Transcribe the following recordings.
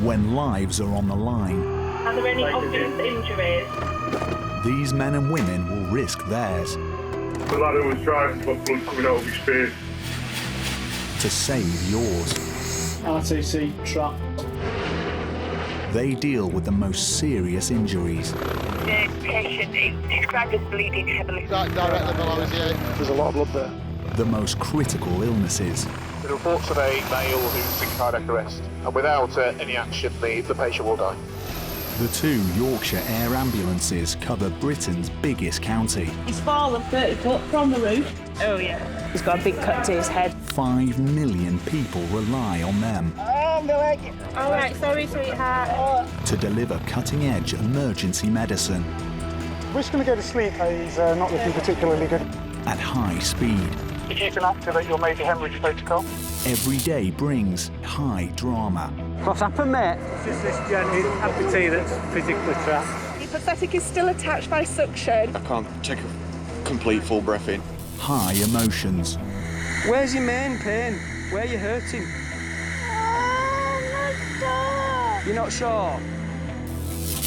when lives are on the line. Are there any obvious injuries? These men and women will risk theirs. The lad who was driving got blood coming out of his face. To save yours. RTC trap. They deal with the most serious injuries. The patient is described as bleeding heavily. Directly below his ear. There's a lot of blood there. The most critical illnesses. The reports of a male who's in cardiac arrest, and without any action, the patient will die. The two Yorkshire Air Ambulances cover Britain's biggest county. He's fallen 30 foot from the roof. Oh, yeah. He's got a big cut to his head. 5 million people rely on them. All right, sorry, sweetheart. To deliver cutting-edge emergency medicine. We're just going to go to sleep. He's not looking particularly good. At high speed. If you can activate your major hemorrhage protocol. Every day brings high drama. What's happened, mate? This is Gemma and amputee that's physically trapped. The pathetic is still attached by suction. I can't take a complete full breath in. High emotions. Where's your main pain? Where are you hurting? You're not sure?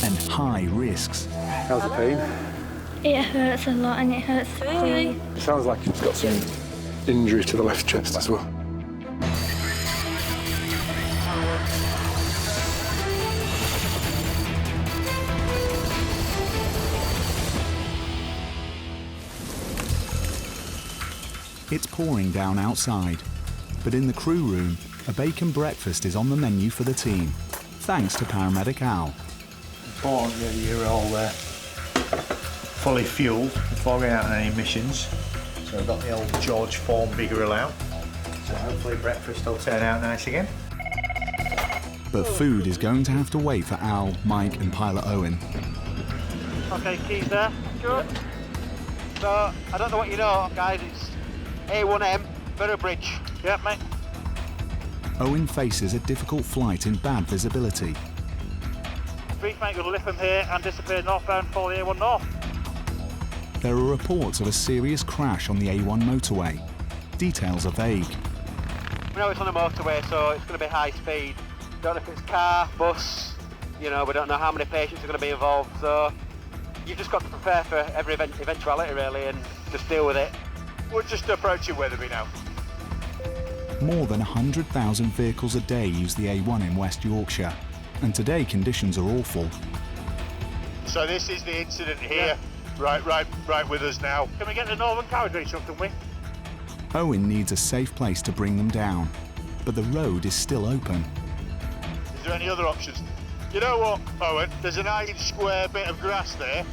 And high risks. How's the pain? It hurts a lot and it hurts really. It sounds like he's got some injury to the left chest as well. It's pouring down outside, but in the crew room, a bacon breakfast is on the menu for the team, thanks to paramedic Al. Important that you're all fully fuelled before going out on any missions. So I've got the old George Form bigger out. So hopefully breakfast will turn out nice again. But food is going to have to wait for Al, Mike and pilot Owen. Okay, keys there. Good. So, I don't know what you know, guys, it's A1M, Borough Bridge. Yep, mate. Owen faces a difficult flight in bad visibility. Brief mate, you'll lift from here and disappear northbound for the A1 North. There are reports of a serious crash on the A1 motorway. Details are vague. We know it's on the motorway, so it's going to be high speed. Don't know if it's car, bus, you know, we don't know how many patients are going to be involved, so you've just got to prepare for every eventuality really and just deal with it. We're just approaching Weatherby now. More than 100,000 vehicles a day use the A1 in West Yorkshire, and today conditions are awful. So this is the incident here, right with us now. Can we get the Northern Carriage reach up, can we? Owen needs a safe place to bring them down, but the road is still open. Is there any other options? You know what, Owen? There's an 8-inch square bit of grass there.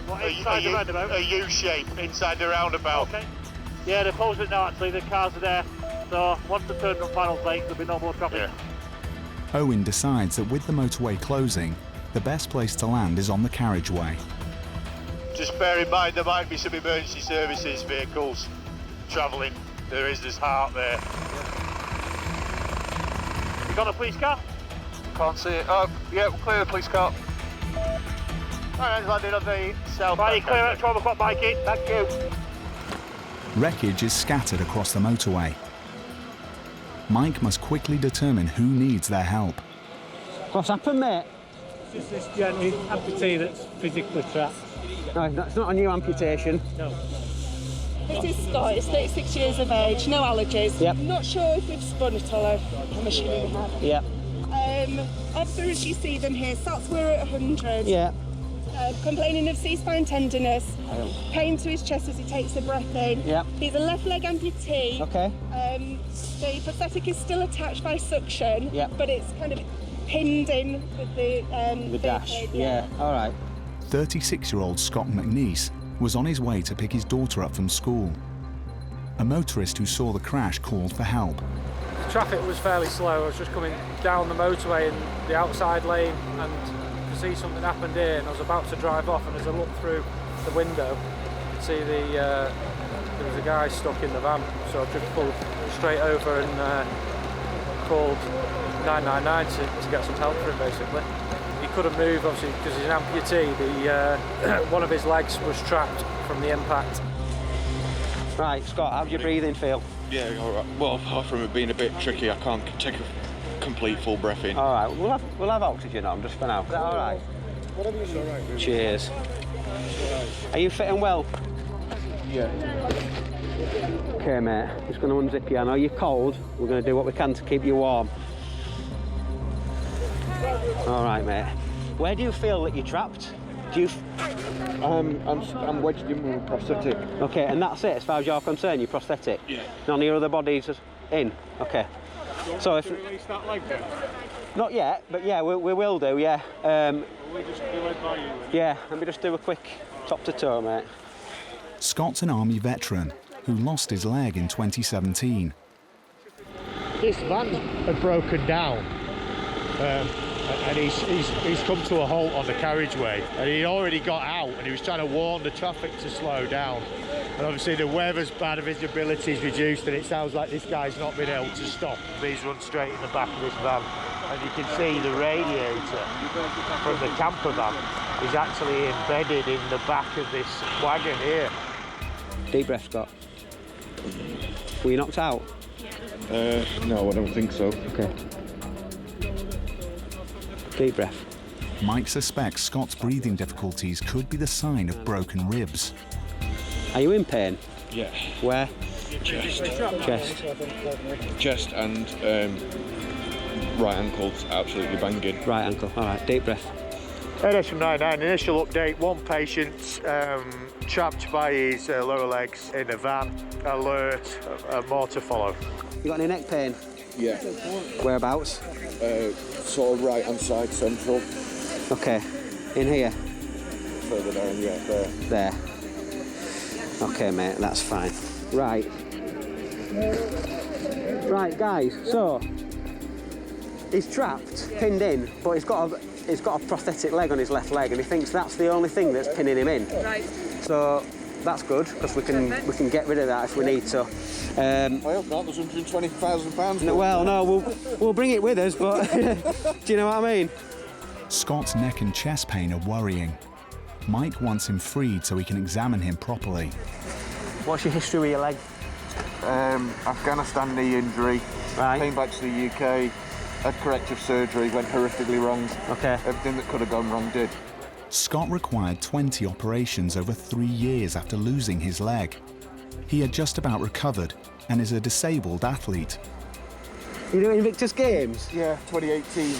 What, inside the roundabout? A U-shape inside the roundabout. Okay. Yeah, they're posing it now actually, the cars are there. So once the third and final plate, there'll be no more traffic. Yeah. Owen decides that with the motorway closing, the best place to land is on the carriageway. Just bear in mind there might be some emergency services vehicles travelling. There is this heart there. You got a police car? Can't see it. Oh, yeah, we'll clear the police car. Alright, landing on the south. Right, clear at 12 o'clock, Mikey. Thank you. Wreckage is scattered across the motorway. Mike must quickly determine who needs their help. What's happened, mate? It's this Gemma amputee that's physically trapped. No, that's not a new amputation. No. It is Scott, it's 36 years of age, no allergies. Yep. Not sure if we've spun at all, I'm assuming we have. Yep. Officers, you see them here, Sats were at 100. Yeah. Complaining of C-spine tenderness, pain to his chest as he takes a breath in. Yep. He's a left leg amputee. Okay. The pathetic is still attached by suction, Yep. but it's kind of pinned in with the dash. Yeah. All right. 36-year-old Scott McNeese was on his way to pick his daughter up from school. A motorist who saw the crash called for help. The traffic was fairly slow. I was just coming down the motorway in the outside lane and could see something happened here, and I was about to drive off, and as I looked through the window, I could see there was a guy stuck in the van, so I just pulled straight over and called 999 to get some help for him, basically. He couldn't move, obviously, because he's an amputee. One of his legs was trapped from the impact. Right, Scott, how'd your breathing feel? Yeah, all right. Well, apart from it being a bit tricky, I can't take a complete full breath in. All right, we'll have oxygen on just for now. Is that all right? Cheers. Are you fit and well? Yeah. Okay, mate. Just going to unzip you. I know you're cold. We're going to do what we can to keep you warm. All right, mate. Where do you feel that you're trapped? Do you? I'm wedged in with a prosthetic. Okay, and that's it. As far as you're concerned, you're prosthetic. Yeah. None of your other bodies is in. Okay. So if Release that leg then? not yet, but yeah, we will do. Yeah. We'll just be led by you then. Yeah. Let me just do a quick top to toe, mate. Scott's an Army veteran who lost his leg in 2017. This van had broken down, and he's come to a halt on the carriageway, and he'd already got out, and he was trying to warn the traffic to slow down. And obviously the weather's bad, visibility's reduced, and it sounds like this guy's not been able to stop. He's run straight in the back of this van, and you can see the radiator from the camper van is actually embedded in the back of this wagon here. Deep breath, Scott. Were you knocked out? No, I don't think so. Okay. Deep breath. Mike suspects Scott's breathing difficulties could be the sign of broken ribs. Are you in pain? Yeah. Where? Chest. Chest. Chest and right ankle's absolutely banging. Right ankle. All right. Deep breath. NS from 99, initial update, one patient trapped by his lower legs in a van, alert, more to follow. You got any neck pain? Yeah. Whereabouts? Sort of right hand side central. Okay. In here? Further down, yeah, there. There. Okay, mate, that's fine. Right. Right, guys, so he's trapped, pinned in, but he's got a prosthetic leg on his left leg, and he thinks that's the only thing that's pinning him in. Right. So that's good, because we can get rid of that if we need to. I hope not. There's £120,000. No, well, no, we'll bring it with us, but do you know what I mean? Scott's neck and chest pain are worrying. Mike wants him freed so he can examine him properly. What's your history with your leg? Afghanistan knee injury. Right. Came back to the UK. Had corrective surgery. Went horrifically wrong. Okay. Everything that could have gone wrong did. Scott required 20 operations over 3 years after losing his leg. He had just about recovered and is a disabled athlete. You doing Invictus Games? Yeah, 2018.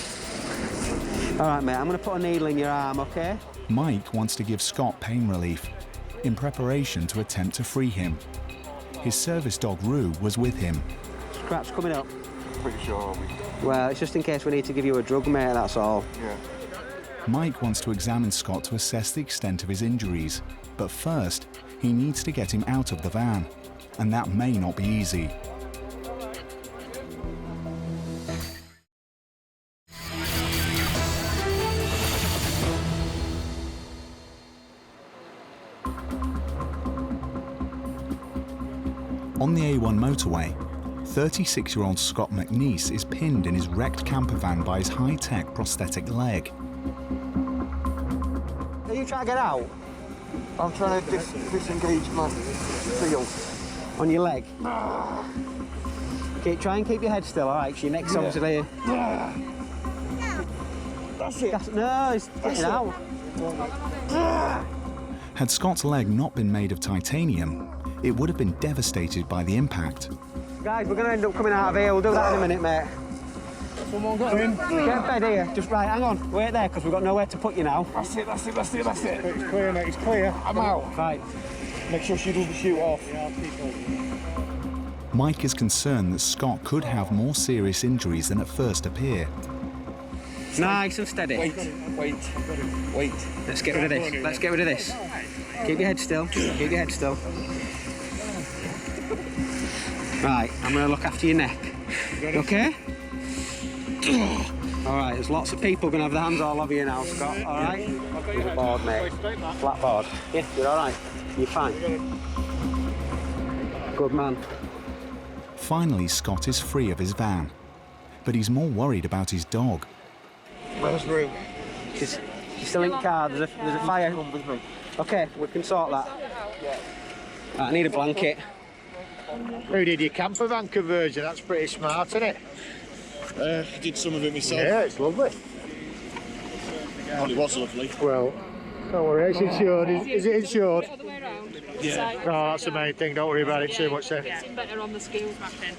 All right, mate, I'm going to put a needle in your arm, OK? Mike wants to give Scott pain relief in preparation to attempt to free him. His service dog, Roo, was with him. Scraps coming up. Pretty sure I'll be. Well, it's just in case we need to give you a drug, mate, that's all. Yeah. Mike wants to examine Scott to assess the extent of his injuries, but first, he needs to get him out of the van, and that may not be easy. On the A1 motorway, 36-year-old Scott McNeese is pinned in his wrecked camper van by his high-tech prosthetic leg. Are you trying to get out? I'm trying to disengage my field. On your leg? Try and keep your head still, all right? 'Cause your neck's obviously... That's it. No, it's getting out. Had Scott's leg not been made of titanium, it would have been devastated by the impact. Guys, we're going to end up coming out of here. We'll do that in a minute, mate. Someone got in. Get a bed here. Just right, hang on. Wait there, because we've got nowhere to put you now. That's it. It's clear, mate, it's clear. I'm out. Right. Make sure she doesn't shoot off. Mike is concerned that Scott could have more serious injuries than at first appear. Nice and steady. Wait. Let's get rid of this. Let's get rid of this. Keep your head still. Keep your head still. Right, I'm going to look after your neck. Okay? All right, there's lots of people going to have their hands all over you now, Scott. All right? There's a board, mate. Flat board. Yeah, you're all right. You're fine. Good man. Finally, Scott is free of his van, but he's more worried about his dog. Where's Roo? She's still in the car. There's a fire. Okay, we can sort that. Right, I need a blanket. Who did your camper van conversion? That's pretty smart, isn't it? Did some of it myself. Yeah, it's lovely. Well, it was lovely. Well, don't worry, it's insured. Is it insured? The other way around. Yeah. Oh, that's the main thing. Don't worry about it too much then. It's better on the skills mapping.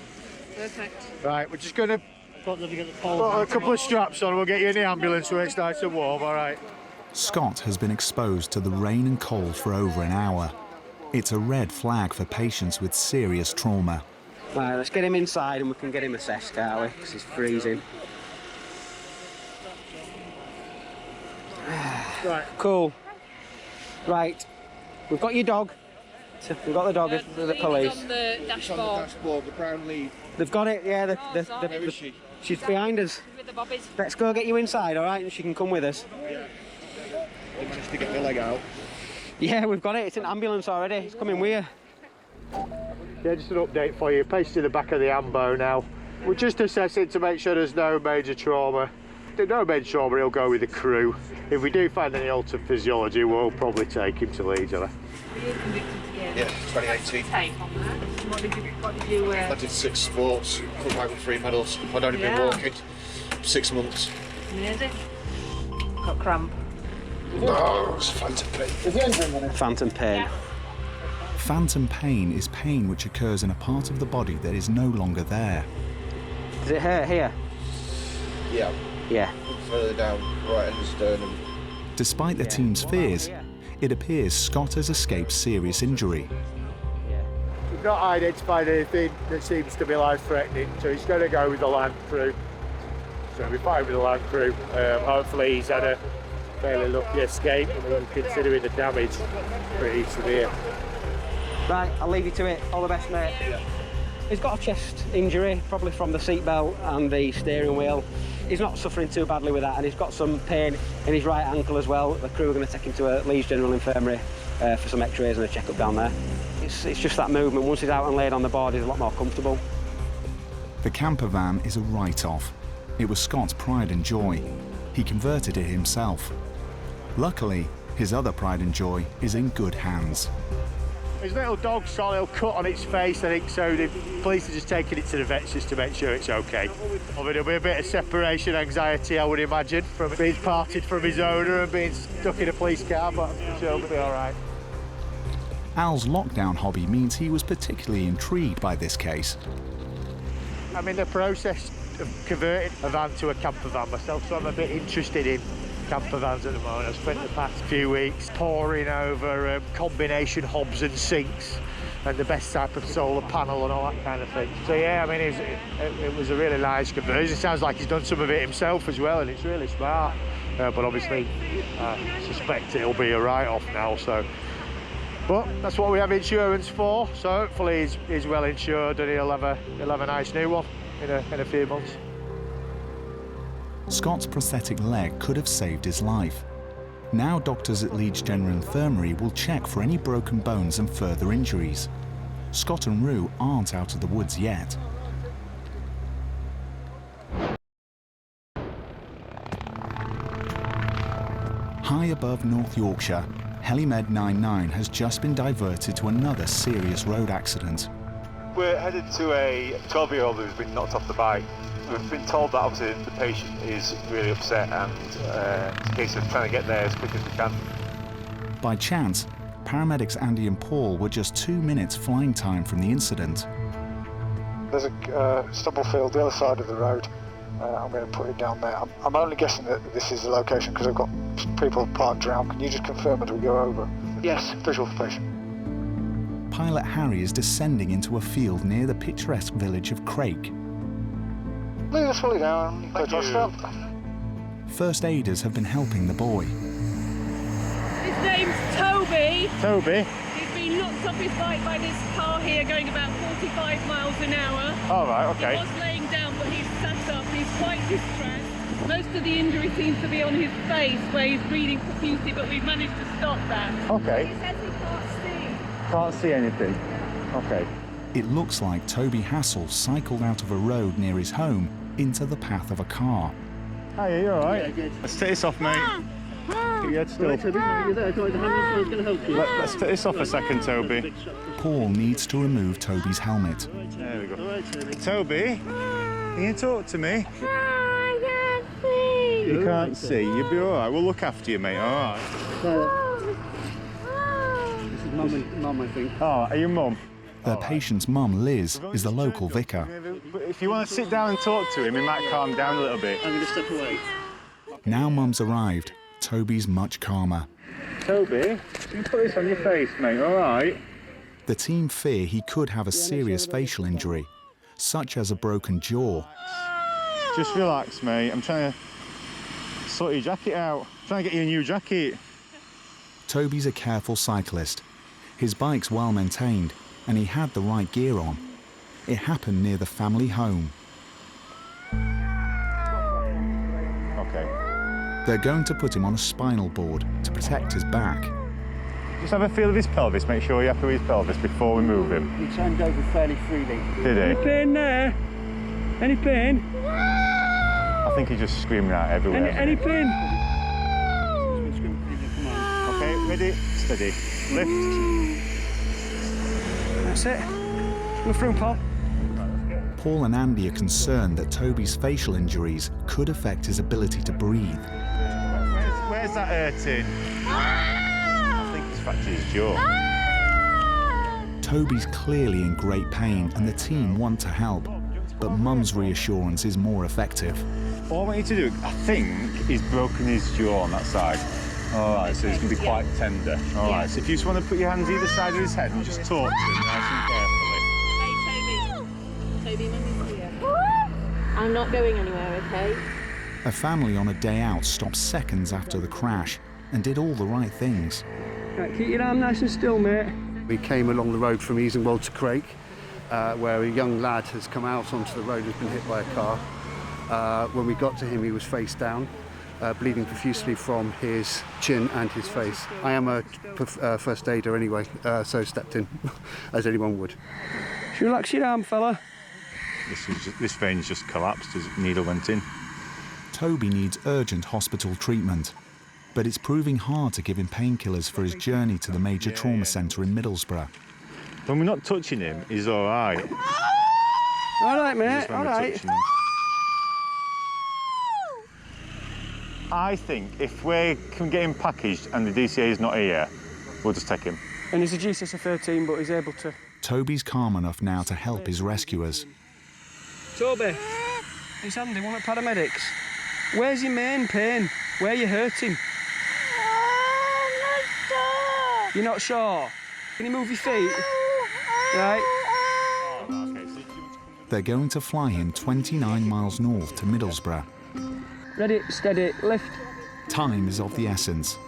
Perfect. Right, we're just going to put a couple of straps on. We'll get you in the ambulance where it's nice and warm, all right? Scott has been exposed to the rain and cold for over an hour. It's a red flag for patients with serious trauma. Right, let's get him inside and we can get him assessed, can't we? Because he's freezing. Right. Cool. Right, we've got your dog. We've got the dog with the police. On the dashboard. On the dashboard, the brown lead. They've got it, yeah. Where is she? She's behind us. With the bobbies. Let's go get you inside, all right? And she can come with us. Yeah. They managed to get the leg out. Yeah, we've got it. It's an ambulance already. It's coming with you. Yeah, just an update for you. Placed in the back of the ambo now. We're just assessing to make sure there's no major trauma. If there's no major trauma, he'll go with the crew. If we do find any altered physiology, we'll probably take him to Leeds. Were you convicted again? Yeah, 2018. Tape on that. What did you I did 6 sports, come back with 3 medals. I'd only been walking 6 months. Amazing. Got cramp. No, it was phantom pain. Phantom pain. Yeah. Phantom pain is pain which occurs in a part of the body that is no longer there. Does it hurt here? Yeah. Yeah. Further down, right in the sternum. Despite the team's fears, it appears Scott has escaped serious injury. We've not identified anything that seems to be life-threatening, so he's going to go with the land crew. So we're fine with the land crew. Hopefully he's had a fairly lucky escape, and considering the damage, pretty severe. Right, I'll leave you to it. All the best, mate. Yeah. He's got a chest injury, probably from the seatbelt and the steering wheel. He's not suffering too badly with that, and he's got some pain in his right ankle as well. The crew are going to take him to a Leeds General Infirmary for some x-rays and a check-up down there. It's just that movement. Once he's out and laid on the board, he's a lot more comfortable. The camper van is a write-off. It was Scott's pride and joy. He converted it himself. Luckily, his other pride and joy is in good hands. His little dog's got a little cut on its face, I think, so the police are just taking it to the vets just to make sure it's okay. There'll be a bit of separation anxiety, I would imagine, from being parted from his owner and being stuck in a police car, but I'm sure it'll be all right. Al's lockdown hobby means he was particularly intrigued by this case. I'm in the process of converting a van to a camper van myself, so I'm a bit interested in camper vans at the moment. I've spent the past few weeks poring over combination hobs and sinks and the best type of solar panel and all that kind of thing. So yeah, I mean, it was a really nice conversion. It sounds like he's done some of it himself as well, and it's really smart. But obviously, I suspect it'll be a write-off now. So, but that's what we have insurance for. So hopefully he's well insured and he'll have a nice new one in a few months. Scott's prosthetic leg could have saved his life. Now doctors at Leeds General Infirmary will check for any broken bones and further injuries. Scott and Rue aren't out of the woods yet. High above North Yorkshire, Helimed 99 has just been diverted to another serious road accident. We're headed to a 12-year-old who's been knocked off the bike. We've been told that obviously the patient is really upset and it's a case of trying to get there as quick as we can. By chance, paramedics Andy and Paul were just 2 minutes flying time from the incident. There's a stubble field the other side of the road. I'm going to put it down there. I'm only guessing that this is the location because I've got people parked around. Can you just confirm as we go over? Yes, visual for patient. Pilot Harry is descending into a field near the picturesque village of Crake. Leave us fully down. First aiders have been helping the boy. His name's Toby. Toby? He's been knocked off his bike by this car here going about 45 miles an hour. All right, okay. He was laying down, but he's sat up. He's quite distressed. Most of the injury seems to be on his face, where he's bleeding profusely, but we've managed to stop that. Okay. He says he can't see. Can't see anything. Okay. It looks like Toby Hassel cycled out of a road near his home into the path of a car. Hi, you all right? Yeah, good. Let's take this off, mate. Get your head still. Let's take this off a second, Toby. Paul needs to remove Toby's helmet. There we go. Toby? Can you talk to me? Oh, I can't see. You can't see. You'll be all right. We'll look after you, mate. All right. This is Mum, I think. Oh, are you Mum? Their patient's mum, Liz, is the local vicar. If you want to sit down and talk to him, he might calm down a little bit. I'm going to step away. Now Mum's arrived, Toby's much calmer. Toby, can you put this on your face, mate? All right. The team fear he could have a serious facial injury, such as a broken jaw. Just relax, mate. I'm trying to sort your jacket out. I'm trying to get you a new jacket. Toby's a careful cyclist. His bike's well maintained, and he had the right gear on. It happened near the family home. Okay. They're going to put him on a spinal board to protect his back. Just have a feel of his pelvis, make sure you're happy with his pelvis before we move him. He turned over fairly freely. Did he? Any pain there? Any pain? I think he's just screaming out everywhere. Any pain? Okay, ready, steady. Lift. That's it. Go through, Paul. Paul and Andy are concerned that Toby's facial injuries could affect his ability to breathe. Where's that hurting? I think he's fractured his jaw. Toby's clearly in great pain and the team want to help, but Mum's reassurance is more effective. All I want you to do, I think he's broken his jaw on that side. All right, so he's going to be quite tender. All right, so if you just want to put your hands either side of his head and just talk to him nice and carefully. Hey, Toby, Mummy's here. I'm not going anywhere, okay? A family on a day out stopped seconds after the crash and did all the right things. Right, keep your arm nice and still, mate. We came along the road from Easingwold to Craig, where a young lad has come out onto the road and has been hit by a car. When we got to him, he was face down, bleeding profusely from his chin and his face. I am a first aider anyway, so stepped in, as anyone would. Just relax your arm, fella. This vein's just collapsed as the needle went in. Toby needs urgent hospital treatment, but it's proving hard to give him painkillers for his journey to the major trauma centre in Middlesbrough. When we're not touching him, he's all right. All right, mate, all right. I think if we can get him packaged and the DCA is not here, we'll just take him. And he's a GCS of 13, but he's able to... Toby's calm enough now to help his rescuers. Toby, it's Andy, one of the paramedics. Where's your main pain? Where are you hurting? I'm not sure. You're not sure? Can you move your feet? Right. They're going to fly him 29 miles north to Middlesbrough. Ready, steady, lift. Time is of the essence.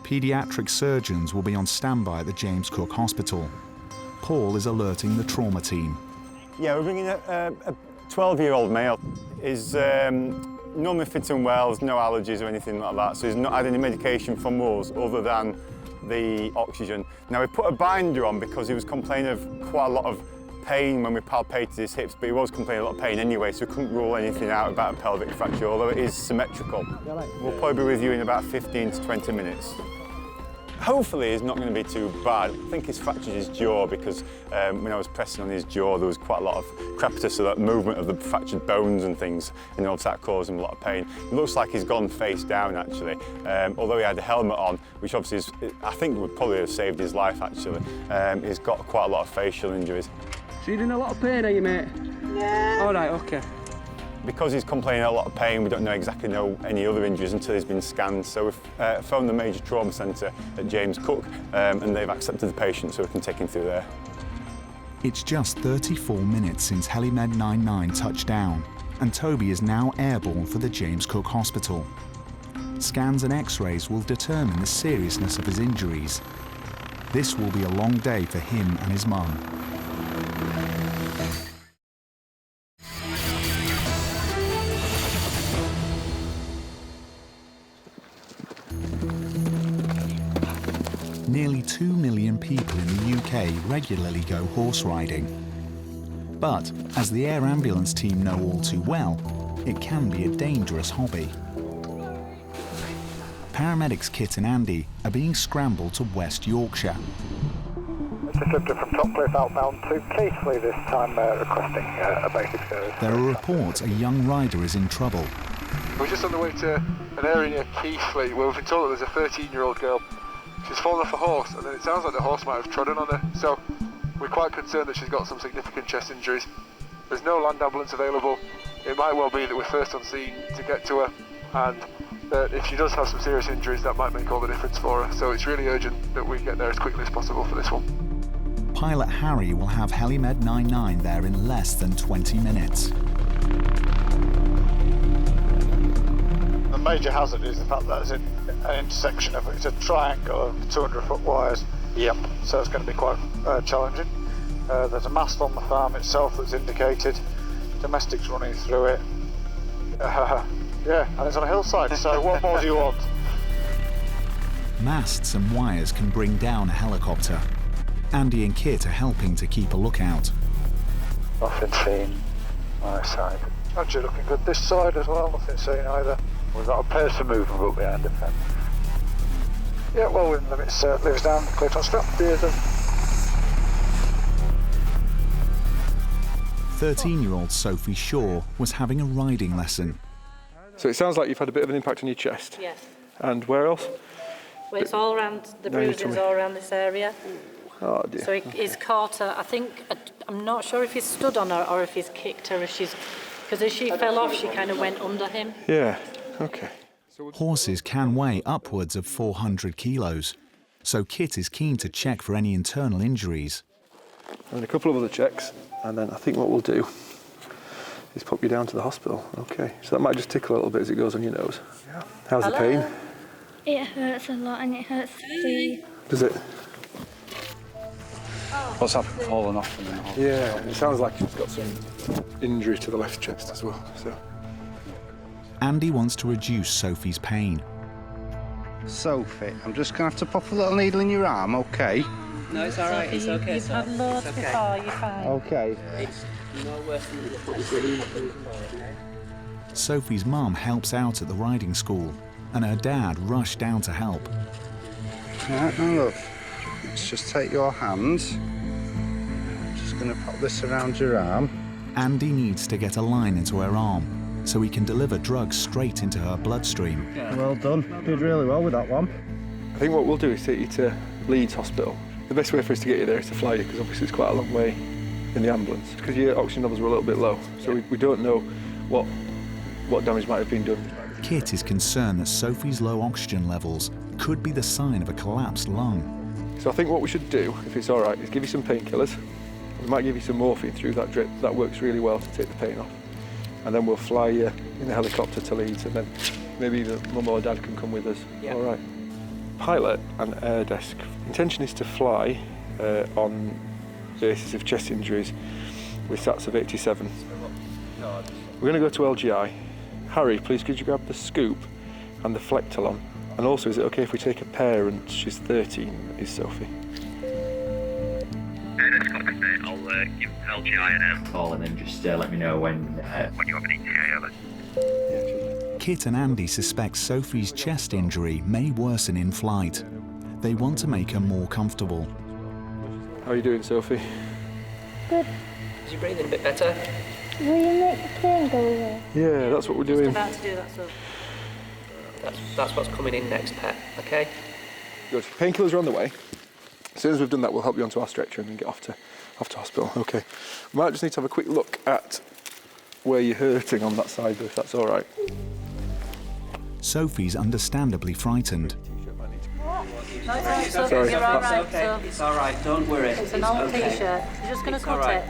Paediatric surgeons will be on standby at the James Cook Hospital. Paul is alerting the trauma team. Yeah, we're bringing a 12-year-old male. He's normally fitting well, there's no allergies or anything like that, so he's not had any medication from us other than the oxygen. Now, we put a binder on because he was complaining of quite a lot of pain when we palpated his hips, but he was complaining a lot of pain anyway, so we couldn't rule anything out about a pelvic fracture, although it is symmetrical. We'll probably be with you in about 15 to 20 minutes. Hopefully it's not going to be too bad. I think he's fractured his jaw because when I was pressing on his jaw there was quite a lot of crepitus, so that movement of the fractured bones and things, and obviously that caused him a lot of pain. It looks like he's gone face down actually, although he had a helmet on, which obviously is, I think would probably have saved his life actually. He's got quite a lot of facial injuries. So you're in a lot of pain, are you, mate? Yeah. All right, OK. Because he's complaining of a lot of pain, we don't exactly know any other injuries until he's been scanned. So we've phoned the major trauma centre at James Cook and they've accepted the patient so we can take him through there. It's just 34 minutes since HeliMed 99 touched down and Toby is now airborne for the James Cook Hospital. Scans and x-rays will determine the seriousness of his injuries. This will be a long day for him and his mum. Nearly 2 million people in the UK regularly go horse riding. But, as the Air Ambulance team know all too well, it can be a dangerous hobby. Paramedics Kit and Andy are being scrambled to West Yorkshire. Lifted from Topcliffe outbound to Keighley this time, requesting a basic service. There are reports a young rider is in trouble. We're just on the way to an area near Keighley where we've been told that there's a 13-year-old girl. She's fallen off a horse, and then it sounds like the horse might have trodden on her. So we're quite concerned that she's got some significant chest injuries. There's no land ambulance available. It might well be that we're first on scene to get to her, and that if she does have some serious injuries, that might make all the difference for her. So it's really urgent that we get there as quickly as possible for this one. Pilot Harry will have HeliMed 99 there in less than 20 minutes. The major hazard is the fact that it's an intersection of, it's a triangle of 200-foot wires. Yep. So it's going to be quite challenging. There's a mast on the farm itself that's indicated. Domestics running through it. Yeah, and it's on a hillside, so what more do you want? Masts and wires can bring down a helicopter. Andy and Kit are helping to keep a lookout. Nothing seen my side. Actually looking good this side as well, nothing seen either. We've got a person moving up behind the fence. Yeah, well within limits, lives down, clear on strap, theatre. 13-year-old Sophie Shaw was having a riding lesson. So it sounds like you've had a bit of an impact on your chest. Yes. And where else? Well, it's all around, the bruising's all around this area. Oh dear. So he's caught her, I think, I'm not sure if he's stood on her or if he's kicked her, because as she fell off, she kind of went under him. Yeah, okay. Horses can weigh upwards of 400 kilos, so Kit is keen to check for any internal injuries. And a couple of other checks, and then I think what we'll do is pop you down to the hospital. Okay, so that might just tickle a little bit as it goes on your nose. Yeah. How's the pain? It hurts a lot and it hurts to see. Does it? What's happened? Fallen off and then. Yeah, it sounds like she's got some injury to the left chest as well. So. Andy wants to reduce Sophie's pain. Sophie, I'm just going to have to pop a little needle in your arm, okay? No, it's all right, it's okay. You've had loads before, you're fine. Okay. It's no worse than Sophie's mum helps out at the riding school, and her dad rushed down to help. Right, now look, let's just take your hands. I'm just going to pop this around your arm. Andy needs to get a line into her arm, so he can deliver drugs straight into her bloodstream. Well done, did really well with that one. I think what we'll do is take you to Leeds Hospital. The best way for us to get you there is to fly you, because obviously it's quite a long way in the ambulance, because your oxygen levels were a little bit low, so we don't know what damage might have been done. Kit is concerned that Sophie's low oxygen levels could be the sign of a collapsed lung. So I think what we should do, if it's all right, is give you some painkillers. We might give you some morphine through that drip. That works really well to take the pain off. And then we'll fly you in the helicopter to Leeds, and then maybe the mum or dad can come with us. Yeah. All right. Pilot and air desk. Intention is to fly on basis of chest injuries with sats of 87. We're going to go to LGI. Harry, please could you grab the scoop and the Flectalon? And also, is it okay if we take a pair and she's 13, is Sophie? I'll give LGI a call and then just let me know when you have an ETA. Kit and Andy suspect Sophie's chest injury may worsen in flight. They want to make her more comfortable. How are you doing, Sophie? Good. Is your breathing a bit better? Will you make the plane go away? Yeah, that's what we're doing. Just about to do that, so. That's what's coming in next, Pet, okay? Good. Painkillers are on the way. As soon as we've done that, we'll help you onto our stretcher and then get off to hospital. Okay. We might just need to have a quick look at where you're hurting on that side, if that's all right. Sophie's understandably frightened. No, it's all right, Sorry. you're all right, okay. so. It's all right, don't worry. It's an old t-shirt. You're just going to cut it.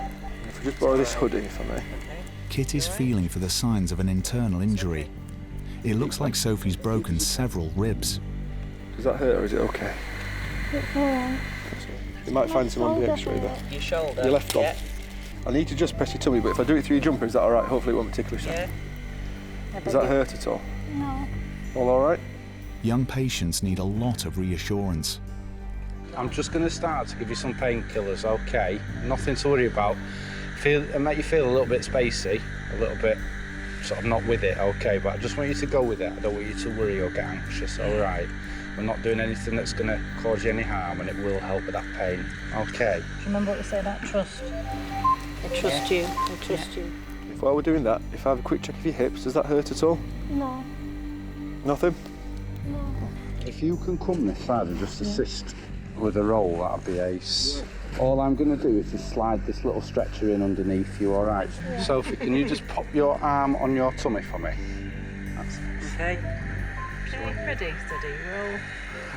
If we just borrow this hoodie, if I may. Kit is feeling for the signs of an internal injury. It looks like Sophie's broken several ribs. Does that hurt or is it okay? It's alright. You might find some on the x-ray there. Your shoulder? Your left arm. Yeah. I need to just press your tummy, but if I do it through your jumper, is that all right? Hopefully it won't be ticklish. Yeah. Does that hurt at all? No. All right? Young patients need a lot of reassurance. I'm just going to start to give you some painkillers, okay? Nothing to worry about. Make you feel a little bit spacey, a little bit sort of not with it, okay? But I just want you to go with it. I don't want you to worry or get anxious, all right? We're not doing anything that's going to cause you any harm, and it will help with that pain. Okay. Do you remember what you said about trust? I trust you. I trust you. While we're doing that, if I have a quick check of your hips, does that hurt at all? No. Nothing? If you can come this side and just assist with a roll, that'd be ace. All I'm going to do is just slide this little stretcher in underneath you, all right? Yeah. Sophie, can you just pop your arm on your tummy for me? That's it. Okay. Ready, steady, roll.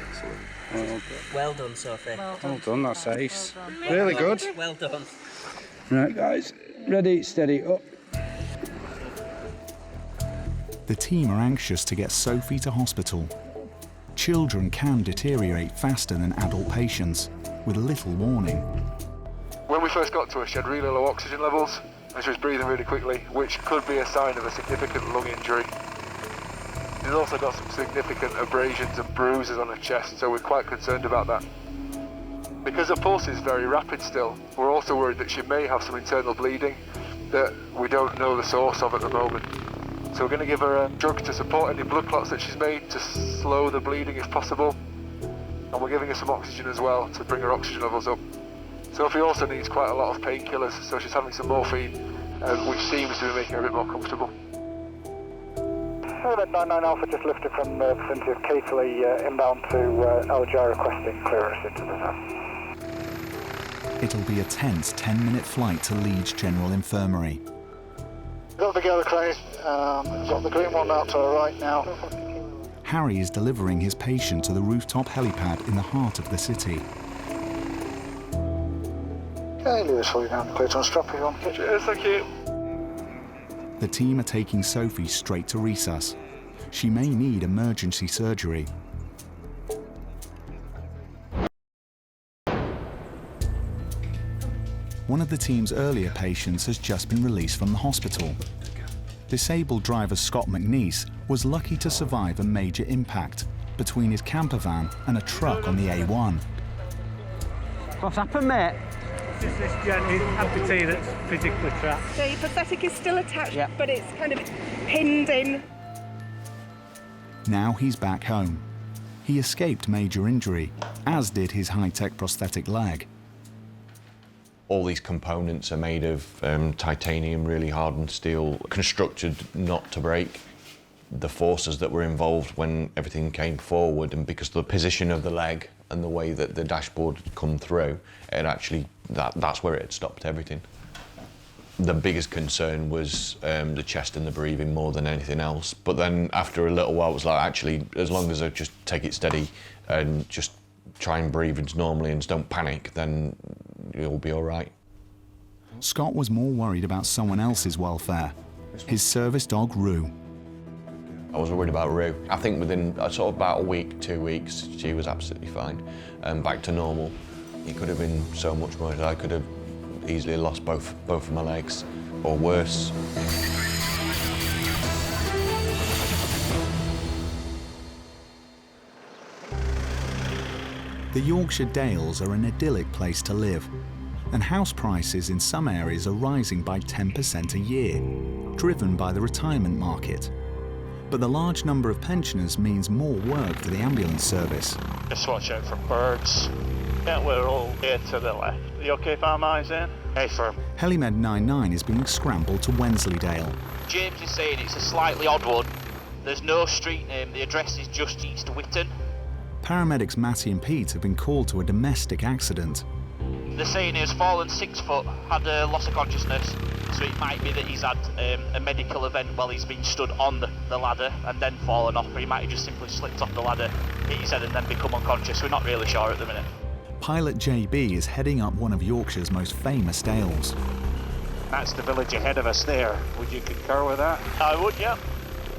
Excellent. Well done, Sophie. Well done, that's ace. Really good. Well done. Right, guys, ready, steady, up. The team are anxious to get Sophie to hospital. Children can deteriorate faster than adult patients, with little warning. When we first got to her, she had really low oxygen levels and she was breathing really quickly, which could be a sign of a significant lung injury. She's also got some significant abrasions and bruises on her chest, so we're quite concerned about that. Because her pulse is very rapid still, we're also worried that she may have some internal bleeding that we don't know the source of at the moment. So we're going to give her a drug to support any blood clots that she's made to slow the bleeding if possible. And we're giving her some oxygen as well to bring her oxygen levels up. Sophie also needs quite a lot of painkillers, so she's having some morphine, which seems to be making her a bit more comfortable. That 99 Alpha just lifted from the vicinity of Keighley inbound to LJ requesting clearance into the zone. It'll be a tense 10-minute flight to Leeds General Infirmary. Got the Gala crane, got the green one out to her right now. Harry is delivering his patient to the rooftop helipad in the heart of the city. Okay, leave this for you now. Clear to unstrap if you want. Cheers, thank you. The team are taking Sophie straight to resus. She may need emergency surgery. One of the team's earlier patients has just been released from the hospital. Disabled driver Scott McNeese was lucky to survive a major impact between his camper van and a truck on the A1. What's happened, mate? This amputee that's physically trapped. The prosthetic is still attached, but it's kind of pinned in. Now he's back home. He escaped major injury, as did his high-tech prosthetic leg. All these components are made of titanium, really hardened steel, constructed not to break. The forces that were involved when everything came forward, and because of the position of the leg and the way that the dashboard had come through, it actually, that's where it had stopped everything. The biggest concern was the chest and the breathing more than anything else. But then after a little while, it was like, actually, as long as I just take it steady and just try and breathe as normally and don't panic, then you'll be all right. Scott was more worried about someone else's welfare, his service dog, Rue. I was worried about Rue. I think within sort of about a week, 2 weeks, she was absolutely fine and back to normal. It could have been so much more. I could have easily lost both of my legs, or worse. The Yorkshire Dales are an idyllic place to live, and house prices in some areas are rising by 10% a year, driven by the retirement market. But the large number of pensioners means more work for the ambulance service. Just watch out for birds. Yeah, we're all here to the left. Are you okay if our eyes in? Hey, firm. Helimed 99 is being scrambled to Wensleydale. James is saying it's a slightly odd one. There's no street name, the address is just East Witton. Paramedics Matty and Pete have been called to a domestic accident. They're saying he's fallen 6 foot, had a loss of consciousness, so it might be that he's had a medical event while he's been stood on the ladder and then fallen off, or he might have just simply slipped off the ladder, hit his head and then become unconscious. We're not really sure at the minute. Pilot JB is heading up one of Yorkshire's most famous dales. That's the village ahead of us there. Would you concur with that? I would, yeah.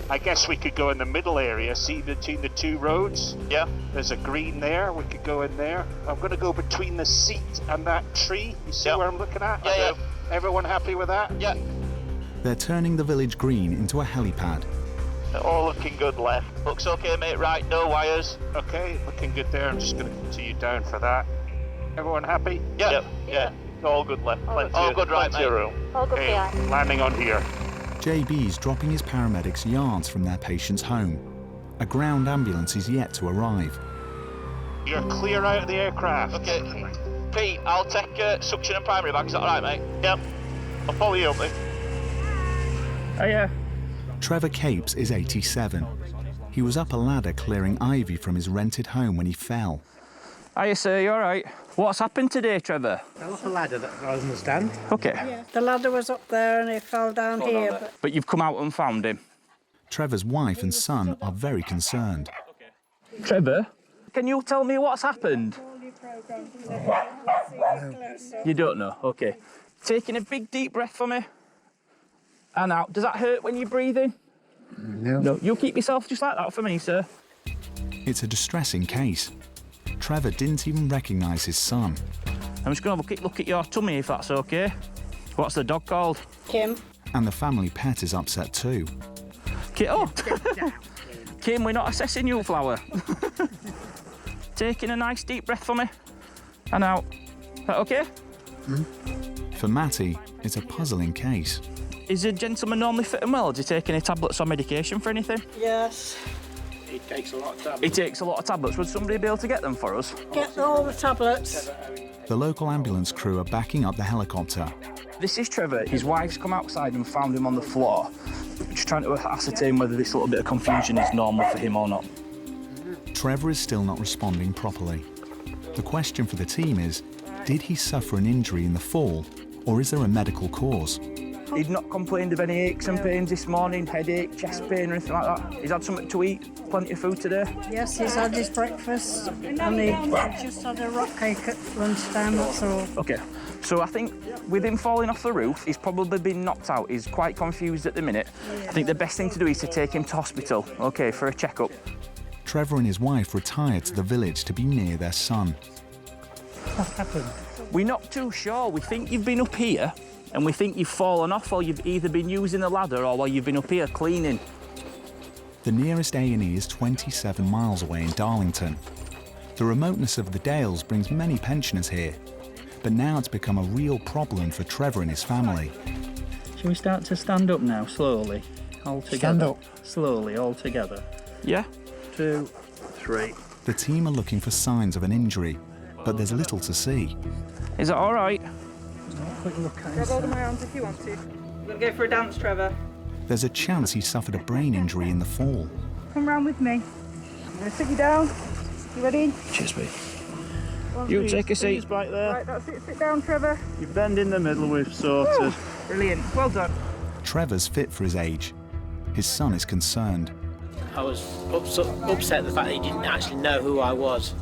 I guess we could go in the middle area, see between the two roads. Yeah. There's a green there, we could go in there. I'm going to go between the seat and that tree. You see where I'm looking at? Yeah, yeah. Everyone happy with that? Yeah. They're turning the village green into a helipad. All looking good left. Looks okay, mate, right, no wires. Okay, looking good there. I'm just going to continue down for that. Everyone happy? Yeah. Yep. Yeah. All good left. All good right, mate. Room. All good, okay, landing on here. JB's dropping his paramedics yards from their patient's home. A ground ambulance is yet to arrive. You're clear out of the aircraft. Okay. Pete, I'll take suction and primary bags. Is that all right, mate? Yep. I'll follow you up, mate. Oh, yeah. Trevor Capes is 87. He was up a ladder clearing ivy from his rented home when he fell. Hiya, sir, you all right? What's happened today, Trevor? Fell off a ladder, that I understand. Okay. Yeah. The ladder was up there and he fell down here. But you've come out and found him? Trevor's wife and son are very concerned. Trevor, can you tell me what's happened? You don't know? Okay. Taking a big deep breath for me. And out. Does that hurt when you're breathing? No. No. You keep yourself just like that for me, sir. It's a distressing case. Trevor didn't even recognise his son. I'm just going to have a quick look at your tummy, if that's okay. What's the dog called? Kim. And the family pet is upset too. Oh. Kim, we're not assessing you, Flower. Taking a nice deep breath for me. And out. Is that okay? For Matty, it's a puzzling case. Is a gentleman normally fit and well? Does he take any tablets or medication for anything? Yes. He takes a lot of tablets. He takes a lot of tablets. Would somebody be able to get them for us? Get all the tablets. The local ambulance crew are backing up the helicopter. This is Trevor. His wife's come outside and found him on the floor. Just trying to ascertain whether this little bit of confusion is normal for him or not. Trevor is still not responding properly. The question for the team is, did he suffer an injury in the fall, or is there a medical cause? He'd not complained of any aches and pains this morning, headache, chest pain or anything like that? He's had something to eat, plenty of food today? Yes, he's had his breakfast and he just had a rock cake at lunchtime, that's all. Okay, so I think with him falling off the roof, he's probably been knocked out. He's quite confused at the minute. I think the best thing to do is to take him to hospital, okay, for a checkup. Trevor and his wife retired to the village to be near their son. What happened? We're not too sure. We think you've been up here and we think you've fallen off while you've either been using the ladder or while you've been up here cleaning. The nearest A&E is 27 miles away in Darlington. The remoteness of the Dales brings many pensioners here, but now it's become a real problem for Trevor and his family. Shall we start to stand up now, slowly, all together? Stand up. Slowly, all together. Yeah? 2, 3. The team are looking for signs of an injury, but there's little to see. Is that all right? Quick look at Grab hold of my arms if you want to. You're going to go for a dance, Trevor. There's a chance he suffered a brain injury in the fall. Come round with me. I'm going to sit you down. You ready? Cheers, mate. You take a seat. Right there. Right, that's it. Sit down, Trevor. You bend in the middle, we've sorted. Brilliant. Well done. Trevor's fit for his age. His son is concerned. I was upset at the fact that he didn't actually know who I was,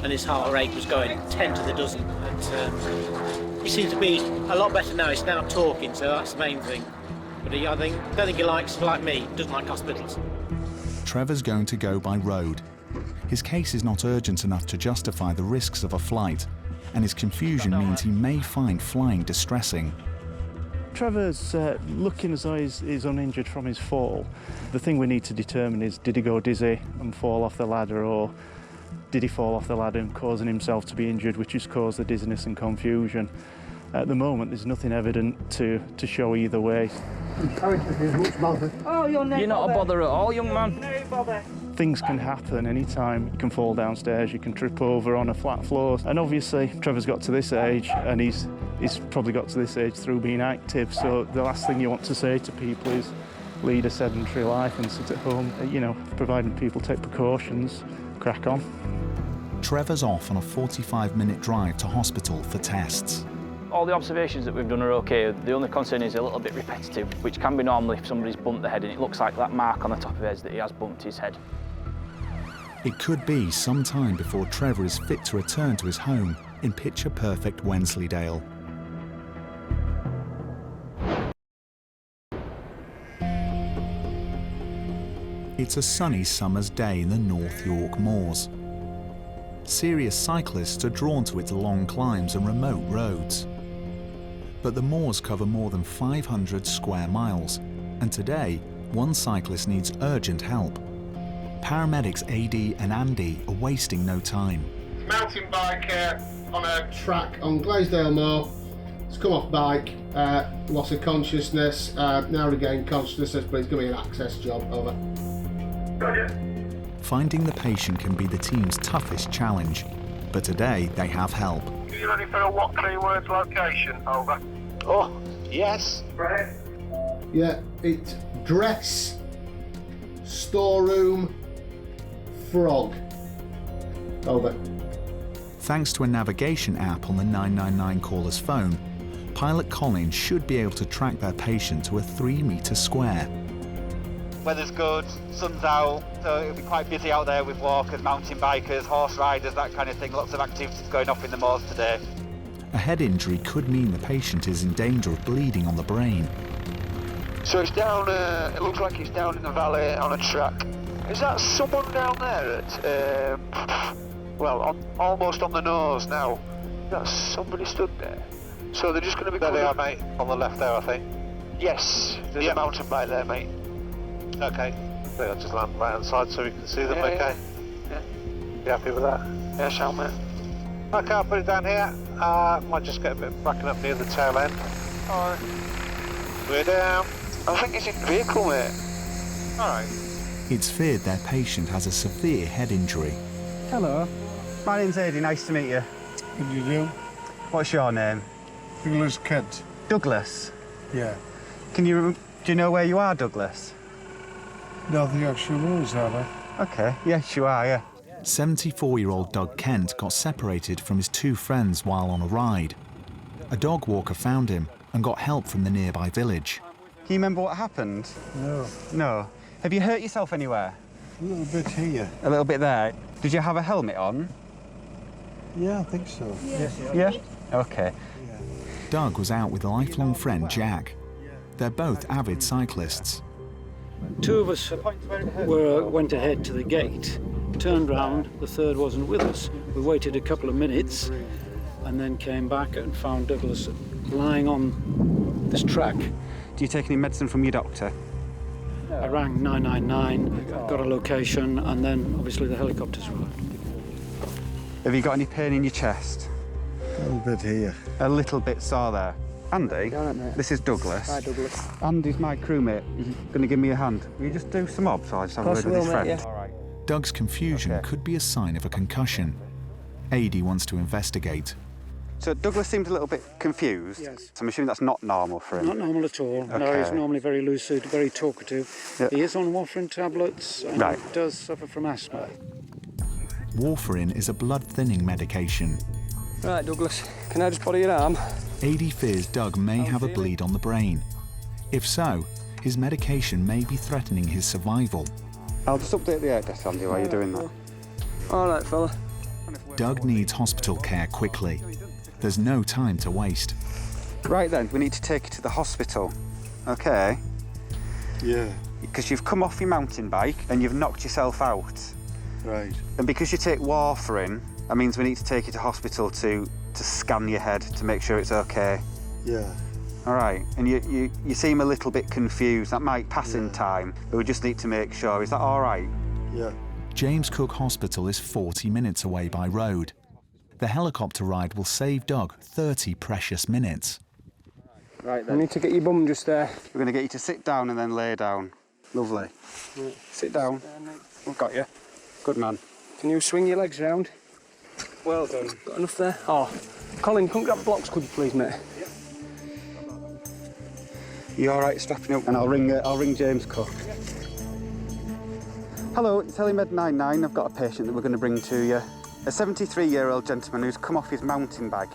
and his heart rate was going 10 to the dozen. But he seems to be a lot better now. He's now talking, so that's the main thing. But I don't think he likes, like me, doesn't like hospitals. Trevor's going to go by road. His case is not urgent enough to justify the risks of a flight, and his confusion means he may find flying distressing. Trevor's looking as though he's uninjured from his fall. The thing we need to determine is, did he go dizzy and fall off the ladder, or did he fall off the ladder and causing himself to be injured, which has caused the dizziness and confusion? At the moment, there's nothing evident to show either way. Oh, you're not a bother at all, young man. No bother. Things can happen anytime. You can fall downstairs, you can trip over on a flat floor. And obviously, Trevor's got to this age, and he's probably got to this age through being active. So the last thing you want to say to people is lead a sedentary life and sit at home. You know, providing people take precautions, crack on. Trevor's off on a 45-minute drive to hospital for tests. All the observations that we've done are okay. The only concern is a little bit repetitive, which can be normal if somebody's bumped their head, and it looks like that mark on the top of his that he has bumped his head. It could be some time before Trevor is fit to return to his home in picture-perfect Wensleydale. It's a sunny summer's day in the North York moors. Serious cyclists are drawn to its long climbs and remote roads. But the moors cover more than 500 square miles, and today, one cyclist needs urgent help. Paramedics AD and Andy are wasting no time. Mountain bike on a track on Glaisdale Moor. It's come off bike, loss of consciousness, now regained consciousness, but it's going to be an access job, over. Finding the patient can be the team's toughest challenge, but today they have help. Are you ready for a what 3-word location? Over. Oh, yes. Right. Yeah, it's dress, storeroom, frog. Over. Thanks to a navigation app on the 999 caller's phone, pilot Colin should be able to track their patient to a 3-metre square. Weather's good, sun's out, so it'll be quite busy out there with walkers, mountain bikers, horse riders, that kind of thing. Lots of activities going off in the moors today. A head injury could mean the patient is in danger of bleeding on the brain. So it's down, it looks like it's down in the valley on a track. Is that someone down there at, almost on the nose now? Is that somebody stood there? So they're just going to be... There they are, mate, on the left there, I think. Yes, there's a mountain bike there, mate. Okay. I think I'll just land right on the side so we can see them, okay? Yeah. You happy with that? Yeah, shall mate. Okay, I'll put it down here. Might just get a bit backing up near the tail end. Alright. We're down. I think it's in the vehicle, mate. Alright. It's feared their patient has a severe head injury. Hello. My name's Eddie, nice to meet you. What do you do? What's your name? Douglas Kent. Douglas? Yeah. Do you know where you are, Douglas? No, the actual rules, are they? Okay, yes you are, yeah. 74-year-old Doug Kent got separated from his 2 friends while on a ride. A dog walker found him and got help from the nearby village. Can you remember what happened? No. No. Have you hurt yourself anywhere? A little bit here. A little bit there. Did you have a helmet on? Yeah, I think so. Yeah? Okay. Doug was out with a lifelong friend, Jack. They're both avid cyclists. 2 of us went ahead to the gate, turned round, the third wasn't with us. We waited a couple of minutes and then came back and found Douglas lying on this track. Do you take any medicine from your doctor? I rang 999, got a location, and then obviously the helicopters arrived. Have you got any pain in your chest? A little bit here. A little bit sore there. Andy, this is Douglas. Hi, Douglas. Andy's my crewmate. Going to give me a hand. Will you just do some obs while I just have a word with his friend? Yeah. All right. Doug's confusion could be a sign of a concussion. AD wants to investigate. So Douglas seems a little bit confused. Yes. So I'm assuming that's not normal for him. Not normal at all. No, he's normally very lucid, very talkative. Yeah. He is on warfarin tablets and Right. does suffer from asthma. Warfarin is a blood-thinning medication. Right, Douglas, can I just body your arm? AD fears Doug may have a bleed on the brain. If so, his medication may be threatening his survival. I'll just update the air test, Andy, while you're doing that. All right, fella. Doug needs hospital care quickly. There's no time to waste. Right then, we need to take you to the hospital, okay? Yeah. Because you've come off your mountain bike and you've knocked yourself out. Right. And because you take warfarin, that means we need to take you to hospital to scan your head to make sure it's okay. Yeah. All right, and you seem a little bit confused. That might pass in time, but we just need to make sure. Is that all right? Yeah. James Cook Hospital is 40 minutes away by road. The helicopter ride will save Doug 30 precious minutes. Right then. I need to get your bum just there. We're going to get you to sit down and then lay down. Lovely. Right. Sit down. We've got you. Good man. Can you swing your legs round? Well done. Got enough there? Oh, Colin, come grab blocks, could you please, mate? You all right strapping up? And I'll ring James Cook. Hello, it's Helimed 99. I've got a patient that we're going to bring to you. A 73-year-old gentleman who's come off his mountain bike.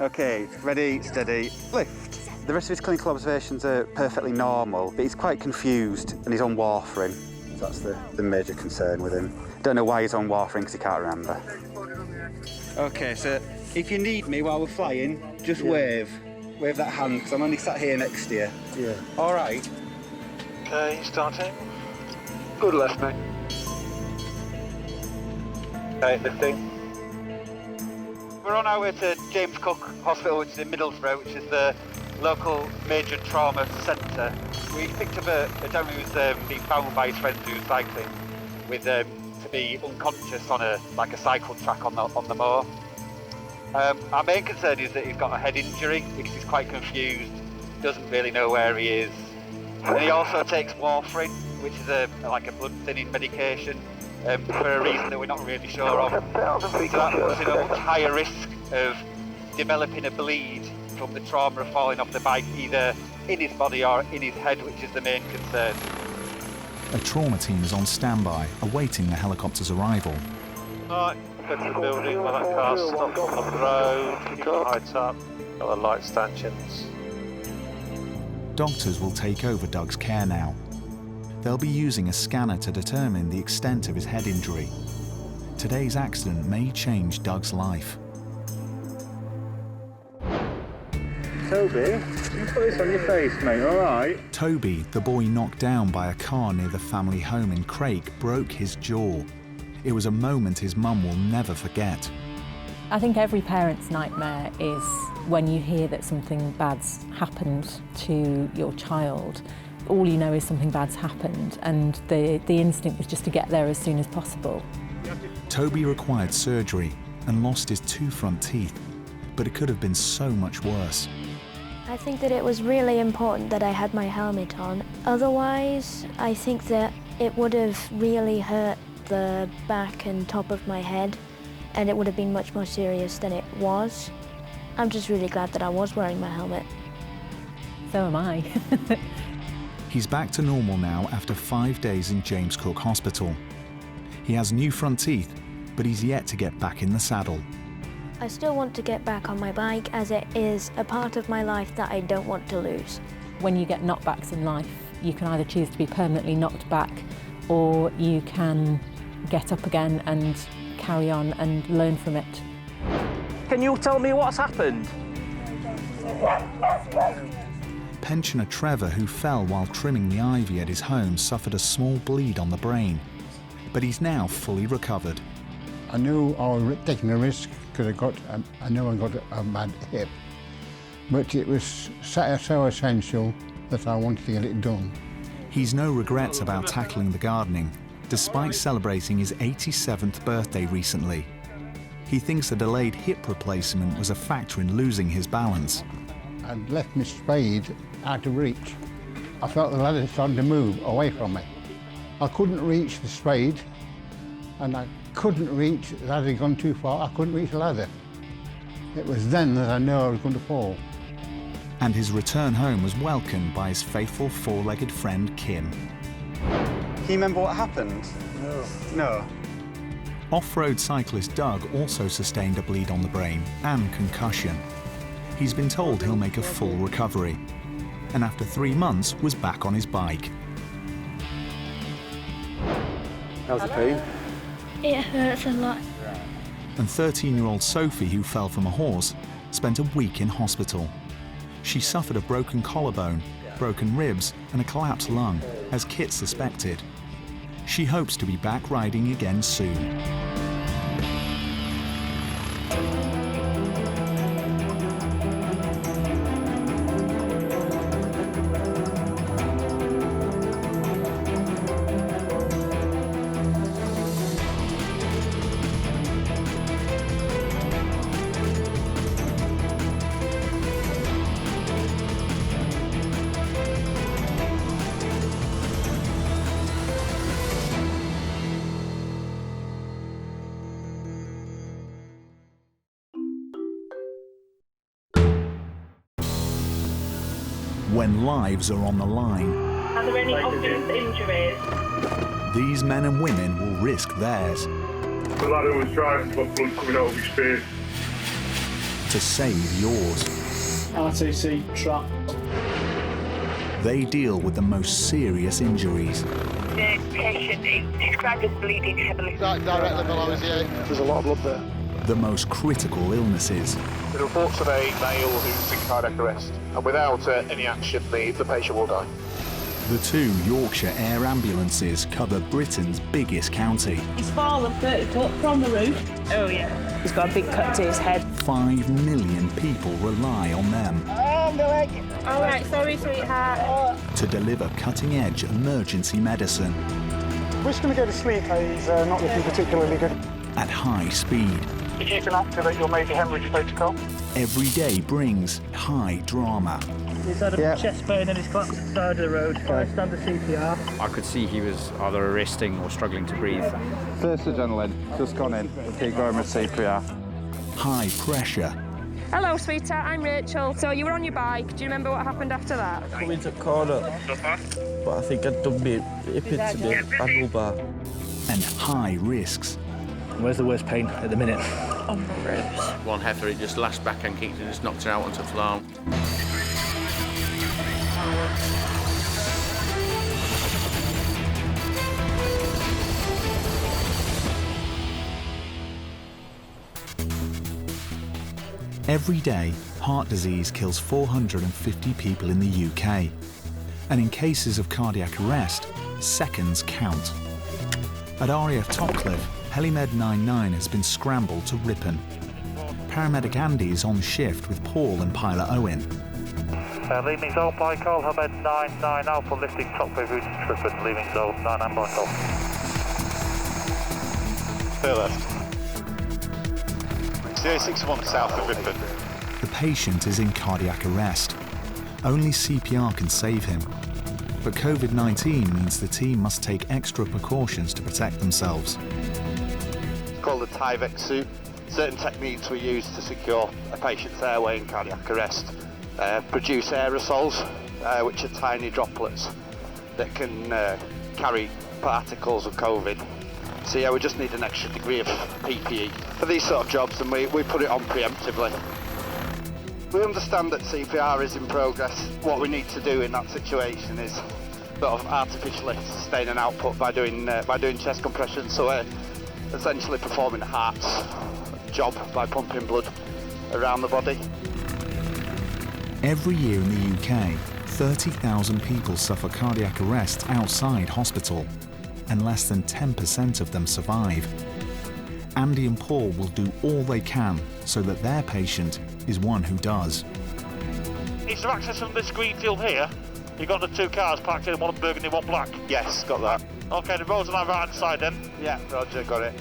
Okay, ready, steady, lift. The rest of his clinical observations are perfectly normal, but he's quite confused and he's on warfarin. That's the major concern with him. Don't know why he's on warfarin because he can't remember. Okay, so if you need me while we're flying, just wave. Wave that hand, because I'm only sat here next to you. Yeah. All right. Okay, starting. Good left, mate. Okay, lifting. We're on our way to James Cook Hospital, which is in Middlesbrough, which is the local major trauma centre. We picked up a gentleman who's been found by his friends who was cycling with to be unconscious on a cycle track on the moor. Our main concern is that he's got a head injury because he's quite confused, doesn't really know where he is. And he also takes warfarin, which is like a blood thinning medication. for a reason that we're not really sure of. So that puts him at a much higher risk of developing a bleed from the trauma of falling off the bike, either in his body or in his head, which is the main concern. A trauma team is on standby, awaiting the helicopter's arrival. Right, go to the building where that car stopped on the road, keep the lights up, got the light stanchions. Doctors will take over Doug's care now. They'll be using a scanner to determine the extent of his head injury. Today's accident may change Doug's life. Toby, you put this on your face, mate, all right? Toby, the boy knocked down by a car near the family home in Craig, broke his jaw. It was a moment his mum will never forget. I think every parent's nightmare is when you hear that something bad's happened to your child. All you know is something bad's happened, and the instinct was just to get there as soon as possible. Toby required surgery and lost his 2 front teeth, but it could have been so much worse. I think that it was really important that I had my helmet on. Otherwise, I think that it would have really hurt the back and top of my head, and it would have been much more serious than it was. I'm just really glad that I was wearing my helmet. So am I. He's back to normal now after 5 days in James Cook Hospital. He has new front teeth, but he's yet to get back in the saddle. I still want to get back on my bike, as it is a part of my life that I don't want to lose. When you get knockbacks in life, you can either choose to be permanently knocked back, or you can get up again and carry on and learn from it. Can you tell me what's happened? Pensioner Trevor, who fell while trimming the ivy at his home, suffered a small bleed on the brain, but he's now fully recovered. I knew I was taking a risk because I knew I got a bad hip, but it was so essential that I wanted to get it done. He's no regrets about tackling the gardening, despite celebrating his 87th birthday recently. He thinks the delayed hip replacement was a factor in losing his balance. I'd left my spade out of reach. I felt the ladder starting to move away from me. I couldn't reach the spade, and I couldn't reach, the ladder had gone too far, I couldn't reach the ladder. It was then that I knew I was going to fall. And his return home was welcomed by his faithful 4-legged friend, Kim. Can you remember what happened? No. Off-road cyclist Doug also sustained a bleed on the brain and concussion. He's been told he'll make a full recovery, and after 3 months was back on his bike. How's the pain? It hurts a lot. And 13-year-old Sophie, who fell from a horse, spent a week in hospital. She suffered a broken collarbone, broken ribs and a collapsed lung, as Kit suspected. She hopes to be back riding again soon. When lives are on the line, Are there any obvious injuries? these men and women will risk theirs The lad who was driving got blood coming out of his face. to save yours. RTC trap. They deal with the most serious injuries. The patient is described as bleeding heavily. Directly below his ear. There's a lot of blood there. The most critical illnesses. The reports of a male who's in cardiac arrest, and without any action, the patient will die. The 2 Yorkshire Air Ambulances cover Britain's biggest county. He's fallen 30 foot from the roof. Oh yeah. He's got a big cut to his head. 5 million people rely on them All right, sorry, sweetheart. to deliver cutting-edge emergency medicine We're just going to go to sleep. He's not looking particularly good. at high speed. If you can activate your major hemorrhage protocol. Every day brings high drama. He's had a chest pain and he's collapsed at the side of the road. Standard CPR. I could see he was either arresting or struggling to breathe. First adrenaline, just gone in. Keep going with CPR. High pressure. Hello, sweetheart, I'm Rachel. So you were on your bike. Do you remember what happened after that? Come into the corner, but I think I'd done me hip into the handlebar. And high risks. Where's the worst pain at the minute? On the ribs. One heifer, it just lashed back and kicked and just knocked her out onto the floor. Every day, heart disease kills 450 people in the UK. And in cases of cardiac arrest, seconds count. At RAF Topcliffe, Helimed 99 has been scrambled to Ripon. Paramedic Andy is on shift with Paul and pilot Owen. Leaving zone by call, Helimed 99 Alpha lifting Topcliffe route to Ripon, leaving zone 99 by call. Clear left. 061 south of Ripon. The patient is in cardiac arrest. Only CPR can save him. But COVID-19 means the team must take extra precautions to protect themselves. It's called a Tyvek suit. Certain techniques we use to secure a patient's airway in cardiac arrest produce aerosols, which are tiny droplets that can carry particles of COVID. So yeah, we just need an extra degree of PPE for these sort of jobs, and we put it on preemptively. We understand that CPR is in progress. What we need to do in that situation is sort of artificially sustain an output by doing chest compression. So we're essentially performing the heart's job by pumping blood around the body. Every year in the UK, 30,000 people suffer cardiac arrest outside hospital, and less than 10% of them survive. Andy and Paul will do all they can so that their patient is one who does. Is there access from this green field here? You've got the two cars parked in, one burgundy, one black? Yes, got that. Okay, the road's on our right hand side then? Yeah, Roger, got it.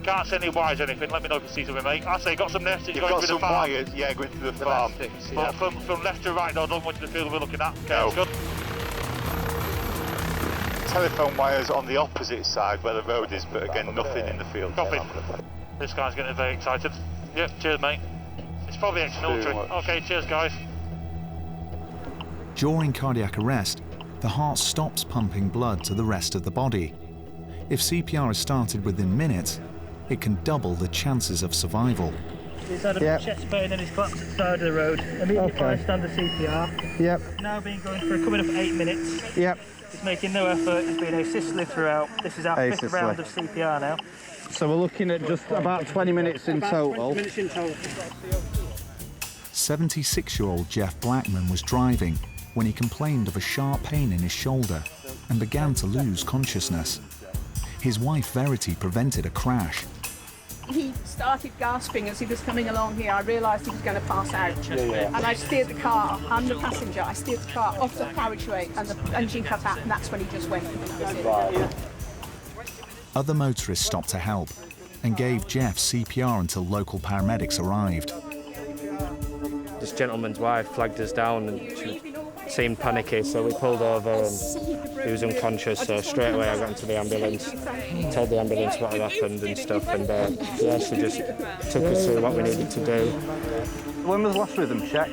Can't see any wires or anything, let me know if you see something, mate. I say, you got some nest You've going got through some the farm. wires, yeah, going through the farm. But from left to right, no, don't go into the field we're looking at. Okay, No. that's good. Telephone wires on the opposite side where the road is, but again, nothing in the field. Copy. This guy's getting very excited. Yep, cheers, mate. It's probably ex-military. Okay, cheers, guys. During cardiac arrest, the heart stops pumping blood to the rest of the body. If CPR is started within minutes, it can double the chances of survival. He's had a chest pain and he's collapsed at the side of the road. Immediately by standard CPR. Yep. Now been going for coming up 8 minutes. Yep. He's making no effort, he's been asystole throughout. This is our fifth round of CPR now. So we're looking at just about 20 minutes in total. 76-year-old Jeff Blackman was driving when he complained of a sharp pain in his shoulder and began to lose consciousness. His wife Verity prevented a crash. He started gasping as he was coming along here. I realised he was going to pass out. And I steered the car, I'm the passenger, I steered the car off the carriageway and the engine cut out, and that's when he just went. Other motorists stopped to help and gave Jeff CPR until local paramedics arrived. This gentleman's wife flagged us down and she seemed panicky, so we pulled over and he was unconscious, so straight away I got into the ambulance, told the ambulance what had happened and stuff, and yeah, she just took us through what we needed to do. When was the last rhythm check?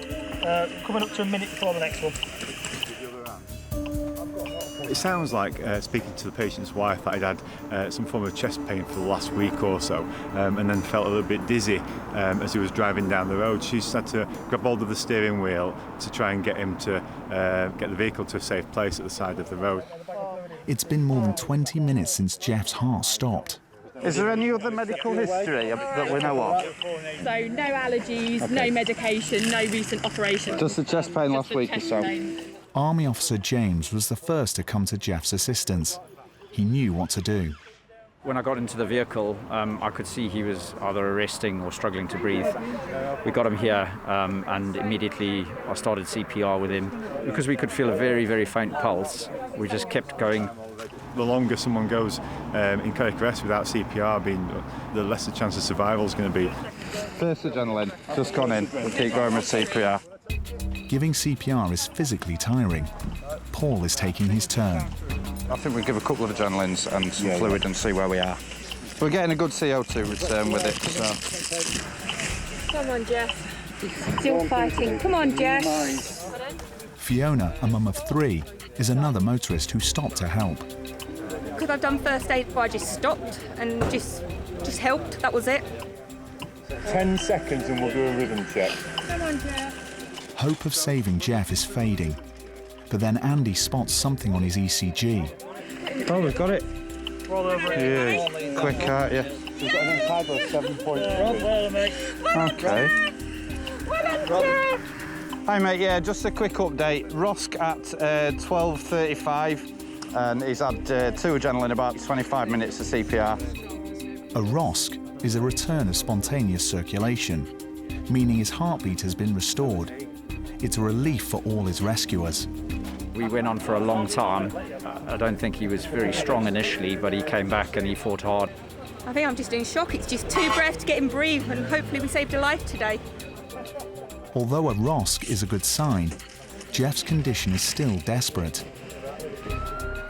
Coming up to a minute before the next one. It sounds like, speaking to the patient's wife, that he'd had some form of chest pain for the last week or so, and then felt a little bit dizzy as he was driving down the road. She's had to grab hold of the steering wheel to try and get him to get the vehicle to a safe place at the side of the road. It's been more than 20 minutes since Jeff's heart stopped. Is there any other medical history that we know of? So no allergies, no medication, no recent operations. Just the chest pain last week or so? Army Officer James was the first to come to Jeff's assistance. He knew what to do. When I got into the vehicle, I could see he was either arresting or struggling to breathe. We got him here, and immediately I started CPR with him. Because we could feel a very, very faint pulse, we just kept going. The longer someone goes in cardiac arrest without CPR, the less the chance of survival is going to be. First adrenaline, just gone in. We'll keep going with CPR. Giving CPR is physically tiring. Paul is taking his turn. I think we'll give a couple of adrenalines and some fluid and see where we are. We're getting a good CO2 return with it, so... Come on, Jeff. Still fighting. Come on, Jeff. Fiona, a mum of 3, is another motorist who stopped to help. Because I've done first aid before, I just stopped and just helped. That was it. 10 seconds and we'll do a rhythm check. Come on, Jeff. Hope of saving Jeff is fading. But then Andy spots something on his ECG. Oh, we've got it. Roll over. Yeah, quick, aren't you? We've got an tag of 7.2. Okay. Hi mate, yeah, just a quick update. Rosk at 12:35 and he's had 2 adrenaline, about 25 minutes of CPR. A ROSC is a return of spontaneous circulation, meaning his heartbeat has been restored. It's a relief for all his rescuers. We went on for a long time. I don't think he was very strong initially, but he came back and he fought hard. I think I'm just in shock. It's just 2 breaths to get him breathe, and hopefully we saved a life today. Although a ROSC is a good sign, Jeff's condition is still desperate.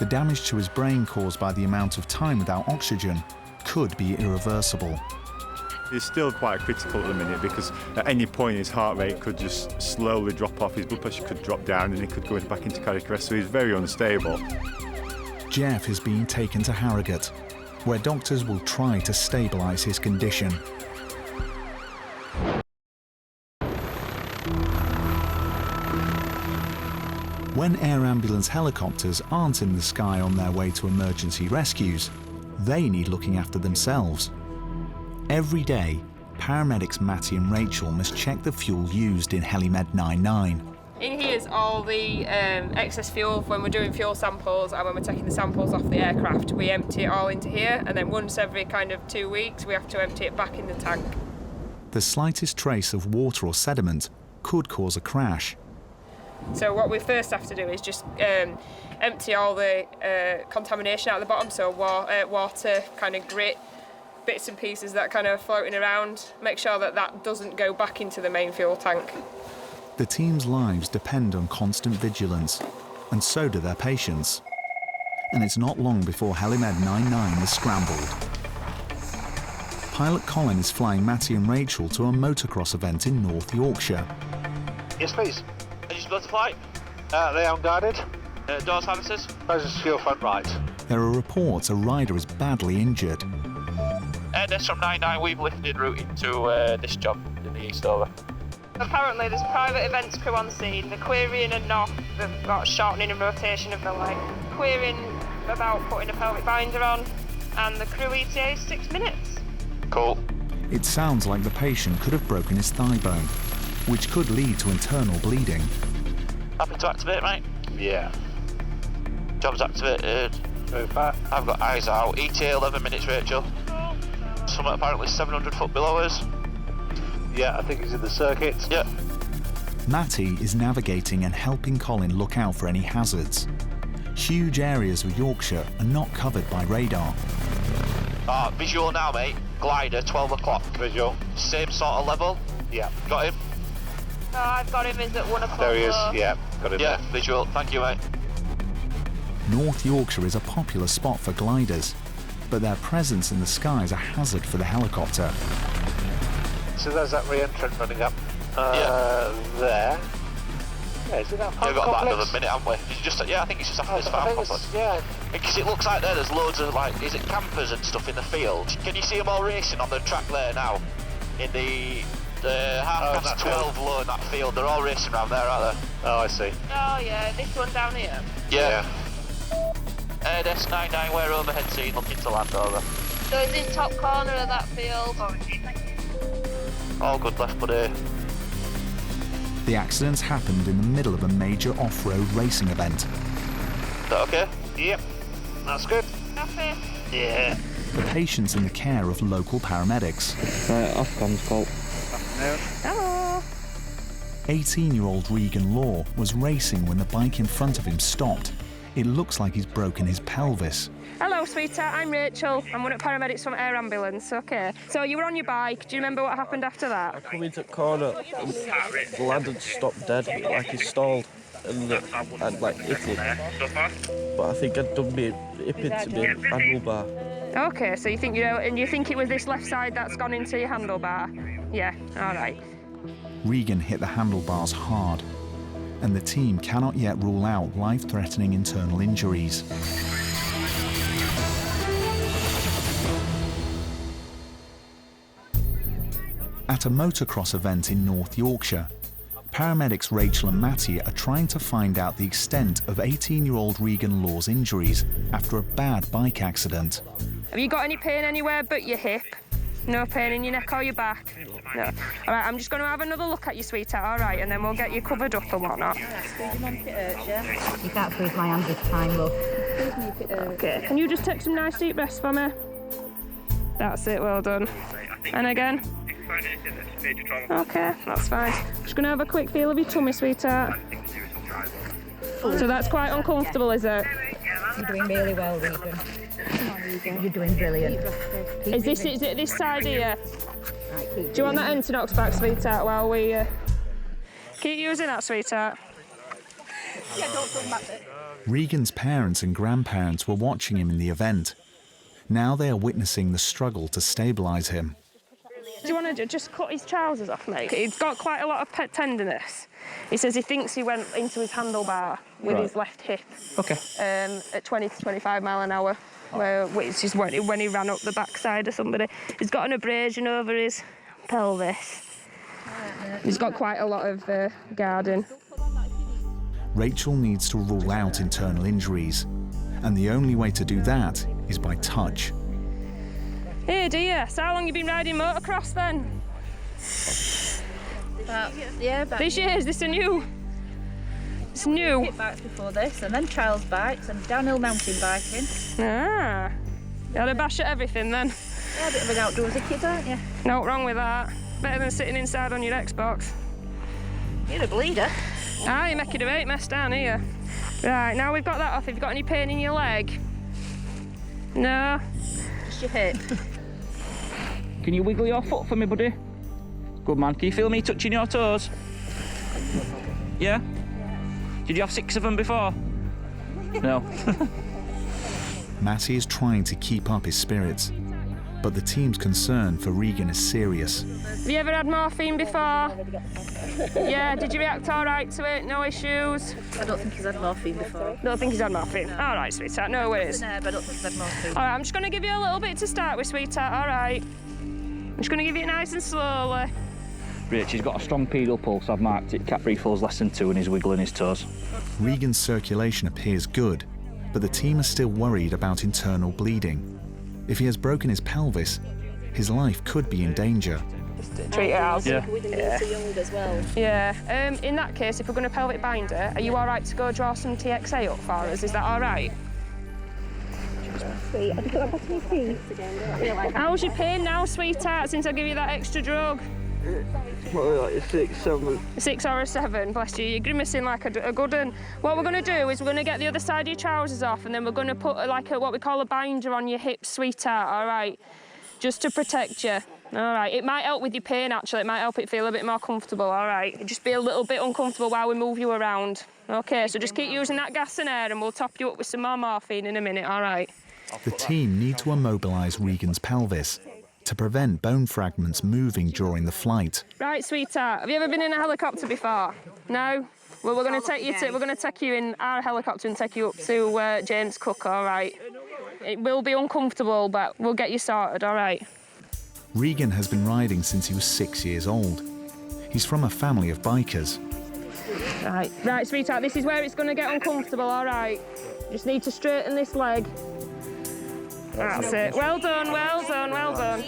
The damage to his brain caused by the amount of time without oxygen could be irreversible. He's still quite critical at the minute because at any point his heart rate could just slowly drop off, his blood pressure could drop down and he could go back into cardiac arrest, so he's very unstable. Jeff is being taken to Harrogate, where doctors will try to stabilise his condition. When air ambulance helicopters aren't in the sky on their way to emergency rescues, they need looking after themselves. Every day, paramedics Matty and Rachel must check the fuel used in HeliMed 99. In here is all the excess fuel when we're doing fuel samples and when we're taking the samples off the aircraft. We empty it all into here, and then once every kind of 2 weeks we have to empty it back in the tank. The slightest trace of water or sediment could cause a crash. So what we first have to do is just empty all the contamination out of the bottom, so water, kind of grit, bits and pieces that kind of floating around, make sure that that doesn't go back into the main fuel tank. The team's lives depend on constant vigilance, and so do their patients. And it's not long before HeliMed 99 is scrambled. Pilot Colin is flying Matty and Rachel to a motocross event in North Yorkshire. Yes, please. Are you supposed to fly? They unguarded. Doors silences. Closest secure front right. There are reports a rider is badly injured. This from 99, we've lifted route into this job in the east over. Apparently there's a private events crew on scene. They're querying a knock, they've got a shortening and rotation of the leg. Querying about putting a pelvic binder on, and the crew ETA is 6 minutes. Cool. It sounds like the patient could have broken his thigh bone, which could lead to internal bleeding. Happy to activate, mate? Yeah. Job's activated. Move back. I've got eyes out. ETA 11 minutes, Rachel. Someone apparently 700 foot below us. Yeah, I think he's in the circuit. Yeah. Matty is navigating and helping Colin look out for any hazards. Huge areas of Yorkshire are not covered by radar. Visual now, mate. Glider, 12 o'clock. Visual. Same sort of level. Yeah. Got him? No, I've got him, is at 1 o'clock. There he is, yeah. Got him there. Visual. Thank you, mate. North Yorkshire is a popular spot for gliders, but their presence in the sky is a hazard for the helicopter. So there's that re-entrant running up there. Yeah, is it that park complex? We've got about another minute, haven't we? I think it's just after this farm complex. Yeah. Because it looks like there's loads of, is it campers and stuff in the field? Can you see them all racing on the track there now? In the 12 low in that field, they're all racing around there, aren't they? Oh, I see. Oh yeah, this one down here. Yeah. Airs 99, we're overhead scene, looking to land over. So it's in top corner of that field. All good left, buddy. The accidents happened in the middle of a major off-road racing event. Is that okay? Yep. That's good. Happy? Yeah. The patient's in the care of local paramedics. Right, off comes Colt. Hello. 18-year-old Regan Law was racing when the bike in front of him stopped. It looks like he's broken his pelvis. Hello, sweetheart. I'm Rachel. I'm one of Paramedics from Air Ambulance. Okay. So you were on your bike. Do you remember what happened after that? I come into the corner and the lad had stopped dead, like he stalled, and I'd like hit him. But I think I'd done me hip into my handlebar. Okay, so you think you think it was this left side that's gone into your handlebar? Yeah. All right. Regan hit the handlebars hard, and the team cannot yet rule out life-threatening internal injuries. At a motocross event in North Yorkshire, paramedics Rachel and Matty are trying to find out the extent of 18-year-old Regan Law's injuries after a bad bike accident. Have you got any pain anywhere but your hip? No pain in your neck or your back? No. All right, I'm just going to have another look at you, sweetheart, all right, and then we'll get you covered up and whatnot. You can't squeeze my hand this time, love. Okay, can you just take some nice deep breaths for me? That's it, well done. And again. Okay, that's fine. Just going to have a quick feel of your tummy, sweetheart. So that's quite uncomfortable, is it? You're doing really well, Regan. Come on, Regan. You're doing brilliant. Is it this side here? Do you want that end to knock back, sweetheart, while we... Keep using that, sweetheart. Yeah, don't come back there. Regan's parents and grandparents were watching him in the event. Now they are witnessing the struggle to stabilise him. Do you want to just cut his trousers off, mate? He's got quite a lot of tenderness. He says he thinks he went into his handlebar with his left hip. Okay. At 20 to 25 mile an hour, which is when he ran up the backside of somebody. He's got an abrasion over his pelvis. He's got quite a lot of guarding. Rachel needs to rule out internal injuries, and the only way to do that is by touch. Hey dear, so how long have you been riding motocross then? About this year, is this a new? It's new. Hit bikes before this, and then trials bikes and downhill mountain biking. Ah, you had a bash at everything then? Yeah, a bit of an outdoorsy kid, aren't you? No wrong with that. Better than sitting inside on your Xbox. You're a bleeder. Ah, you're making a great mess down here. Right, now we've got that off. Have you got any pain in your leg? No? Just your hip. Can you wiggle your foot for me, buddy? Good man. Can you feel me touching your toes? Yeah? Did you have 6 of them before? No. Matty is trying to keep up his spirits, but the team's concern for Regan is serious. Have you ever had morphine before? Yeah, did you react all right to it? No issues? I don't think he's had morphine before. Don't think he's had morphine? All right, sweetheart, no worries. But I don't think he's had morphine. All right, I'm just going to give you a little bit to start with, sweetheart, all right? I'm just going to give you it nice and slowly. Rich, he's got a strong pedal pulse, I've marked it. Cap refills less than 2 and he's wiggling his toes. Regan's circulation appears good, but the team are still worried about internal bleeding. If he has broken his pelvis, his life could be in danger. Treat it out. Yeah. Yeah. In that case, if we're going to pelvic binder, are you all right to go draw some TXA up for us? Is that all right? How's your pain now, sweetheart, since I give you that extra drug? Like a 6, 7. 6 or a 7, bless you. You're grimacing like a good one. What we're going to do is we're going to get the other side of your trousers off, and then we're going to put what we call a binder on your hips, sweetheart, all right? Just to protect you. All right, it might help with your pain, actually. It might help it feel a bit more comfortable, all right? It'll just be a little bit uncomfortable while we move you around. OK, so just keep using that gas and air, and we'll top you up with some more morphine in a minute, all right? The team need to immobilise Regan's pelvis to prevent bone fragments moving during the flight. Right, sweetheart, have you ever been in a helicopter before? No? Well, we're going to take you in our helicopter and take you up to James Cook, all right? It will be uncomfortable, but we'll get you sorted, all right? Regan has been riding since he was 6 years old. He's from a family of bikers. Right, sweetheart, this is where it's going to get uncomfortable, all right? Just need to straighten this leg. That's it. Well done, well done, well done.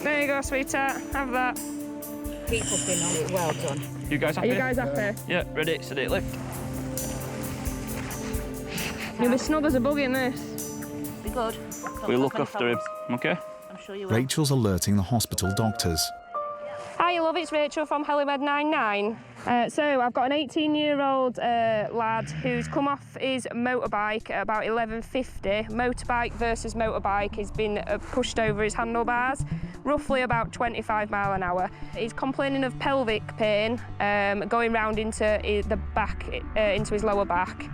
There you go, sweetheart. Have that. Keep pushing on it. Well done. You guys happy? Are you guys happy? Yeah, ready, steady, lift. You'll be snug as a bug in this. Be good. We'll look after him, OK? I'm sure you will. Rachel's alerting the hospital doctors. Hi, love, it's Rachel from Helimed 99. So I've got an 18-year-old lad who's come off his motorbike at about 11:50. Motorbike versus motorbike. He's been pushed over his handlebars, roughly about 25 mile an hour. He's complaining of pelvic pain going round into the back, into his lower back.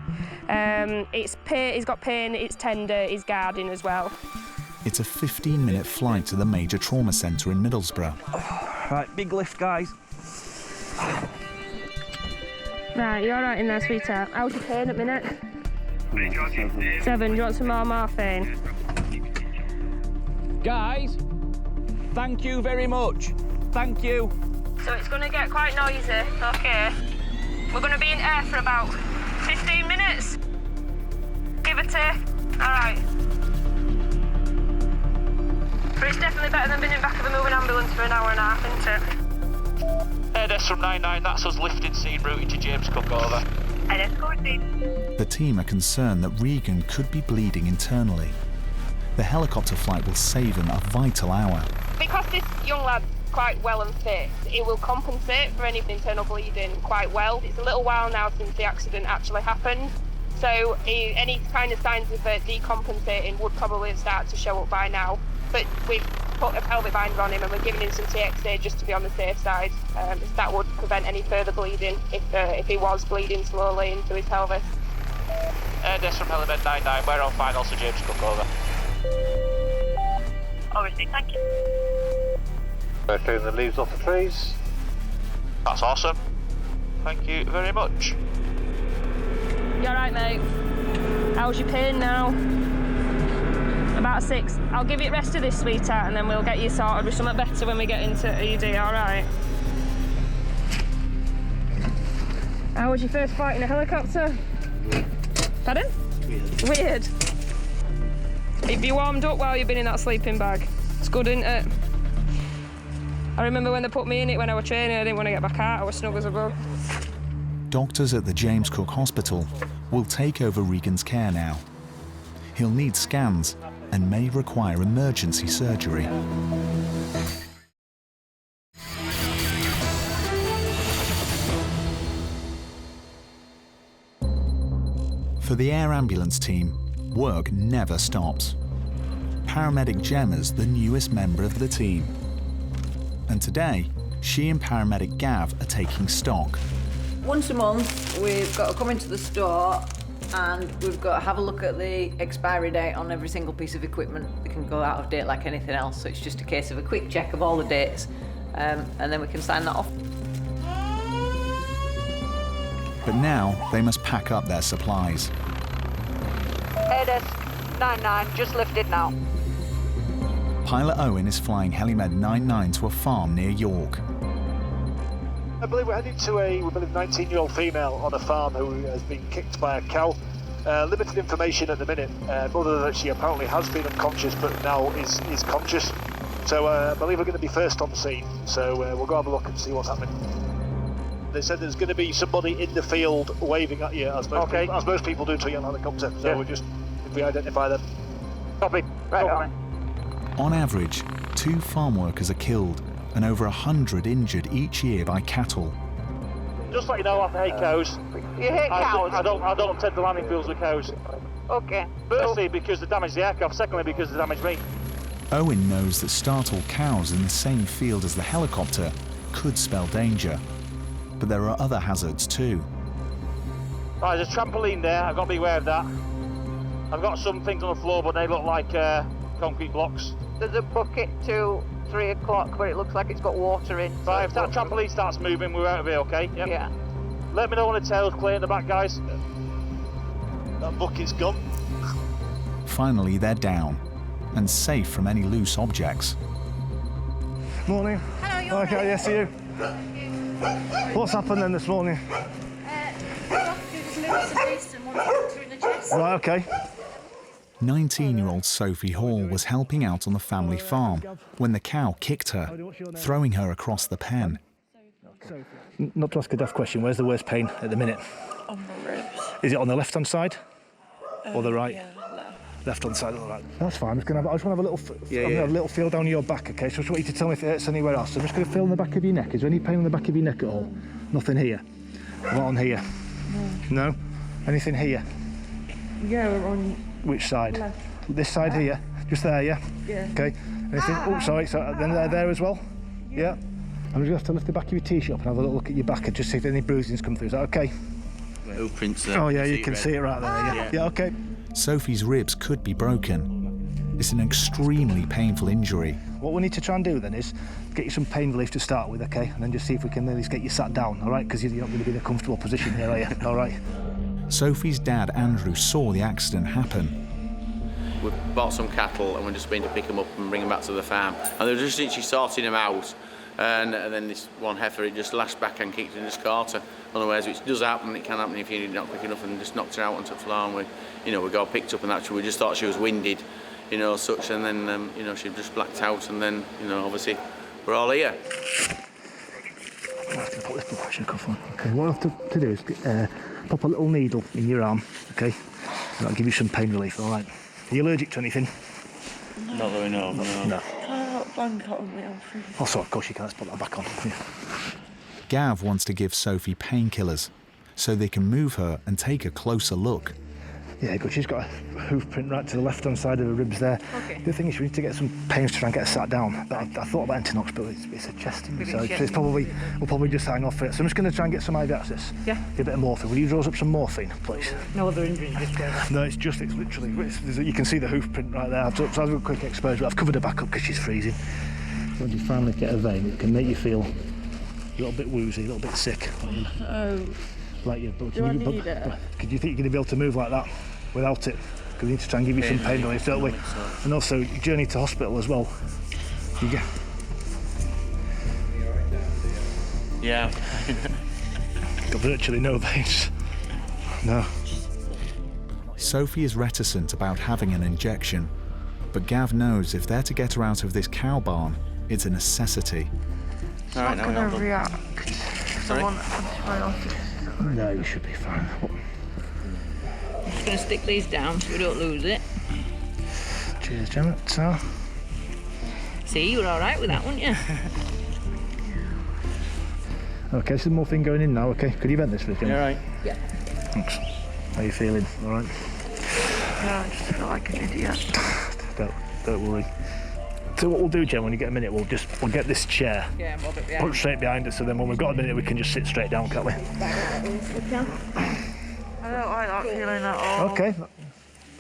He's got pain, it's tender, he's guarding as well. It's a 15-minute flight to the major trauma centre in Middlesbrough. Right, big lift, guys. Right, you're all right in there, sweetheart. How's your pain at the minute? 7. Do you want some more morphine? Guys, thank you very much. Thank you. So it's going to get quite noisy, okay. We're going to be in air for about 15 minutes. Give or take. All right. But it's definitely better than being in back of a moving ambulance for an hour and a half, isn't it? Airdess from 99, that's us lifting scene routing to James Cook, over. The team are concerned that Regan could be bleeding internally. The helicopter flight will save him a vital hour. Because this young lad's quite well and fit, it will compensate for any internal bleeding quite well. It's a little while now since the accident actually happened, so any kind of signs of decompensating would probably start to show up by now. But we've put a pelvic binder on him and we're giving him some TXA just to be on the safe side. That would prevent any further bleeding if he was bleeding slowly into his pelvis. Airdess from Helimed 99, we're on final, so James Cook, over. Obviously, thank you. We're clearing the leaves off the trees. That's awesome. Thank you very much. You alright, mate? How's your pain now? About 6. I'll give you the rest of this, sweetheart, and then we'll get you sorted with something better when we get into ED, alright? How was your first flight in a helicopter? Pardon? Weird. Have you warmed up while you've been in that sleeping bag? It's good, isn't it? I remember when they put me in it when I was training, I didn't want to get back out, I was snug as a bug. Doctors at the James Cook Hospital will take over Regan's care now. He'll need scans and may require emergency surgery. For the air ambulance team, work never stops. Paramedic Gemma's the newest member of the team. And today, she and paramedic Gav are taking stock. Once a month, we've got to come into the store and we've got to have a look at the expiry date on every single piece of equipment. They can go out of date like anything else, so it's just a case of a quick check of all the dates, and then we can sign that off. But now they must pack up their supplies. Airdess 99, just lifted now. Pilot Owen is flying Helimed 99 to a farm near York. I believe we're heading to a 19-year-old female on a farm who has been kicked by a cow. Limited information at the minute, other than that she apparently has been unconscious but now is conscious. So I believe we're going to be first on the scene, so we'll go have a look and see what's happening. They said there's going to be somebody in the field waving at you, as most people do to you on a helicopter, so we'll just, if we identify them. Copy. Right. On average, 2 farm workers are killed and over 100 injured each year by cattle. Just let you know, I hate cows. You hate cows? I don't tend to landing fields with cows. Okay. Firstly, because they damage the aircraft. Secondly, because they damage me. Owen knows that startled cows in the same field as the helicopter could spell danger. But there are other hazards too. Right, there's a trampoline there. I've got to be aware of that. I've got some things on the floor, but they look like concrete blocks. There's a bucket to 3 o'clock, but it looks like it's got water in. Right, if that trampoline starts moving, we're out of here, okay? Yep. Yeah. Let me know when the tail's clear in the back, guys. That bucket's gone. Finally, they're down and safe from any loose objects. Morning. Hello, you okay, yes, you. What's happened then this morning? Right, okay. 19-year-old Sophie Hall was helping out on the family farm when the cow kicked her, throwing her across the pen. Not to ask a daft question, where's the worst pain at the minute? On the ribs. Is it on the left-hand side or the right? Yeah, left. Left-hand side, all right. That's fine. I just want to have a little, have a little feel down your back, okay? So I just want you to tell me if it hurts anywhere else. So I'm just going to feel in the back of your neck. Is there any pain on the back of your neck at all? Nothing here? What on here? No? Anything here? Yeah, we're on... Which side? Left. This side here? Just there, yeah? Yeah. Okay. Anything? Oh, sorry. So then there as well? Yeah. I'm just going to have to lift the back of your t-shirt up and have a little look at your back and just see if any bruising's come through. Is that okay? Who prints there? Oh, yeah, you can see it right there, yeah. Yeah, okay. Sophie's ribs could be broken. It's an extremely painful injury. What we need to try and do then is get you some pain relief to start with, okay? And then just see if we can at least get you sat down, all right? Because you're not going to be in a comfortable position here, are you? All right? Sophie's dad, Andrew, saw the accident happen. We bought some cattle and we're just been to pick them up and bring them back to the farm. And they were just literally sorting them out. And then this one heifer, it just lashed back and kicked in his quarter. Unawares, which does happen, it can happen if you're not quick enough, and just knocked her out onto the floor. And we got picked up, and actually we just thought she was winded, such. And then, she just blacked out, and then, obviously we're all here. I'm going to put this blood pressure cuff on. Okay, what I have to do is pop a little needle in your arm, okay? And that'll give you some pain relief, all right? Are you allergic to anything? Not that we know of, no. Blanket on me, I'm free. Oh, sorry, of course you can. Let's put that back on. Yeah. Gav wants to give Sophie painkillers so they can move her and take a closer look. Yeah, good. She's got a hoof print right to the left-hand side of her ribs there. Okay. The thing is, we need to get some pains to try and get her sat down. But I thought about Entinox, but it's a chest injury, so it's we'll probably just hang off for it. So I'm just going to try and get some IV access. Yeah. Get a bit of morphine. Will you draw us up some morphine, please? No other injuries. No, it's literally, you can see the hoof print right there. So I've had a quick exposure. I've covered her back up because she's freezing. So when you finally get a vein, it can make you feel a little bit woozy, a little bit sick. Oh. Like you, but Do I need it? Do you think you're going to be able to move like that without it? Because we need to try and give you some pain relief, don't we? And also, journey to hospital as well. You get... Yeah. Got virtually no veins. No. Sophie is reticent about having an injection, but Gav knows if they're to get her out of this cow barn, it's a necessity. It's not going to react. Sorry? I want antibiotics. No, you should be fine. I'm just going to stick these down so we don't lose it. Cheers, Gemma. So. See, you were all right with that, weren't you? Okay, so morphine going in now, okay? Could you vent this for us, Gemma? Yeah, right. Yeah. Thanks. How are you feeling? All right? Yeah, I just feel like an idiot. Don't worry. So what we'll do, Gemma, when you get a minute, we'll get this chair put straight behind us, so then when we've got a minute, we can just sit straight down, can't we? I don't like that feeling at all. Okay.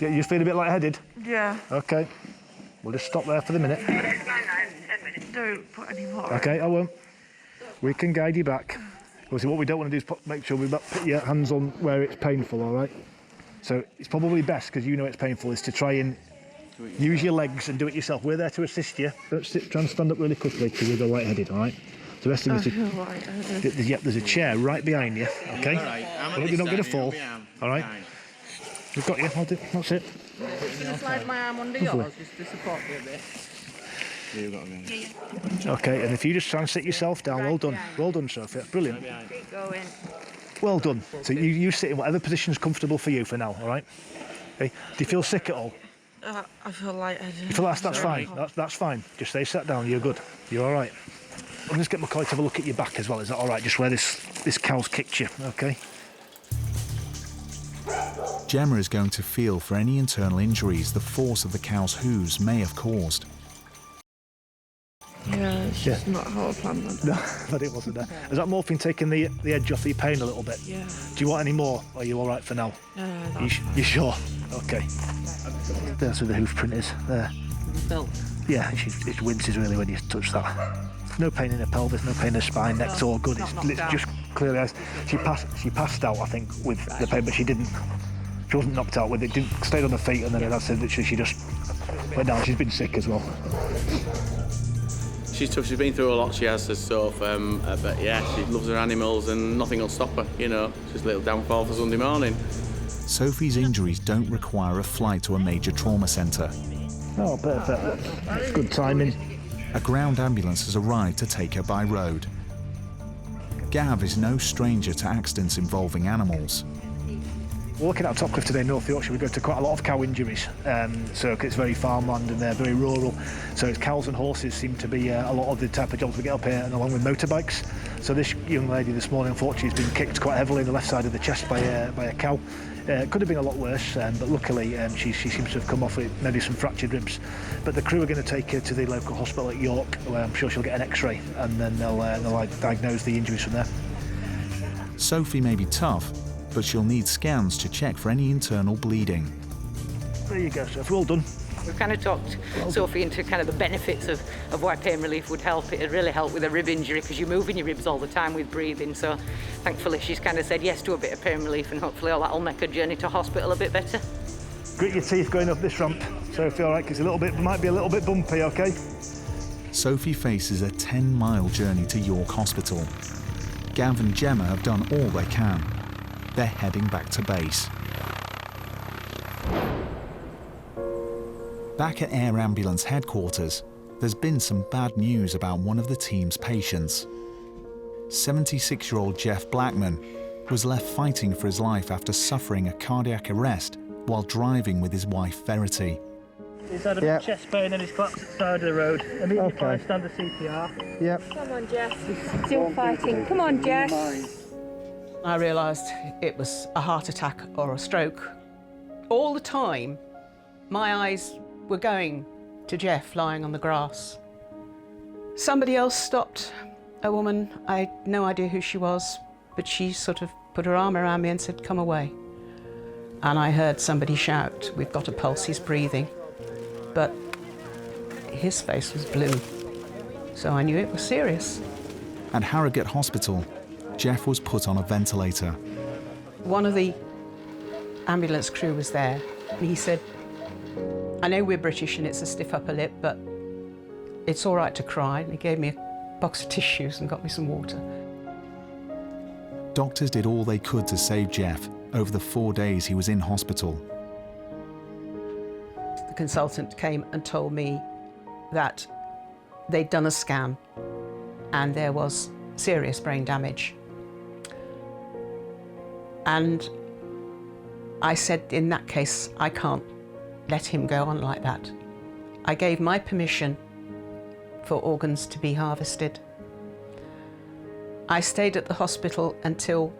You feel a bit lightheaded? Yeah. Okay. We'll just stop there for the minute. Don't put any more. Okay, I won't. We can guide you back. Obviously, what we don't want to do is make sure we put your hands on where it's painful, all right? So it's probably best, because you know it's painful, is to try and use your legs and do it yourself. We're there to assist you. Don't try and stand up really quickly because you're lightheaded, all right? The rest of it is there's a chair right behind you, okay? Right. You're not going to fall, all right? We've got you. Hold it. That's it. I'm just going to slide my arm under yours just to support you a bit. Okay, and if you just try and sit yourself down, well done. Well done, Sophie. Brilliant. Keep going. Well done. So you sit in whatever position's comfortable for you for now, all right? Okay. Do you feel sick at all? I feel lightheaded. You feel that's fine. That's fine. Just stay sat down. You're good. You're all right. I'm just get my colleague to have a look at your back as well. Is that all right? Just where this cow's kicked you. Okay. Gemma is going to feel for any internal injuries the force of the cow's hooves may have caused. Yeah, it's just not how I planned it. No, but it wasn't there. Has that morphine taken the edge off your pain a little bit? Yeah. Do you want any more? Or are you all right for now? Yeah. You sure? Okay. That's where the hoof print is. There. Yeah, it winces really when you touch that. No pain in her pelvis, no pain in her spine, neck's all good. It's just clearly as she passed out, I think, with the pain, but she didn't. She wasn't knocked out with it. Stayed on her feet, and then that's it. Literally, she just went down. She's been sick as well. She's tough. She's been through a lot. She has this stuff, but yeah, she loves her animals, and nothing will stop her. Just a little downfall for Sunday morning. Sophie's injuries don't require a flight to a major trauma centre. Oh, perfect. That's good timing. A ground ambulance has arrived to take her by road. Gav is no stranger to accidents involving animals. We're looking at Cyclist today in North Yorkshire. We go to quite a lot of cow injuries, so it's very farmland and they're very rural. So it's cows and horses seem to be a lot of the type of jobs we get up here, and along with motorbikes. So this young lady this morning, unfortunately, has been kicked quite heavily in the left side of the chest by a cow. Could have been a lot worse, but luckily she seems to have come off with maybe some fractured ribs. But the crew are going to take her to the local hospital at York, where I'm sure she'll get an X-ray, and then they'll diagnose the injuries from there. Sophie may be tough, but she'll need scans to check for any internal bleeding. There you go, Sophie. Well done. We've kind of talked Sophie into kind of the benefits of why pain relief would help. It'd really help with a rib injury because you're moving your ribs all the time with breathing. So thankfully she's kind of said yes to a bit of pain relief, and hopefully all that'll make her journey to hospital a bit better. Grit your teeth going up this ramp, Sophie, all right? Because it might be a little bit bumpy, OK? Sophie faces a 10-mile journey to York Hospital. Gav and Gemma have done all they can. They're heading back to base. Back at Air Ambulance headquarters, there's been some bad news about one of the team's patients. 76-year-old Jeff Blackman was left fighting for his life after suffering a cardiac arrest while driving with his wife Verity. He's had a chest pain and he's collapsed at the side of the road. Immediately bystander CPR. Yep. Come on, Jeff. He's still fighting. Come on, Jeff. I realised it was a heart attack or a stroke. All the time, my eyes were going to Jeff lying on the grass. Somebody else stopped, a woman. I had no idea who she was, but she sort of put her arm around me and said, "Come away." And I heard somebody shout, "We've got a pulse, he's breathing." But his face was blue, so I knew it was serious. At Harrogate Hospital, Jeff was put on a ventilator. One of the ambulance crew was there, and he said, "I know we're British and it's a stiff upper lip, but it's all right to cry." And he gave me a box of tissues and got me some water. Doctors did all they could to save Jeff over the 4 days he was in hospital. The consultant came and told me that they'd done a scan and there was serious brain damage. And I said, in that case, I can't let him go on like that. I gave my permission for organs to be harvested. I stayed at the hospital until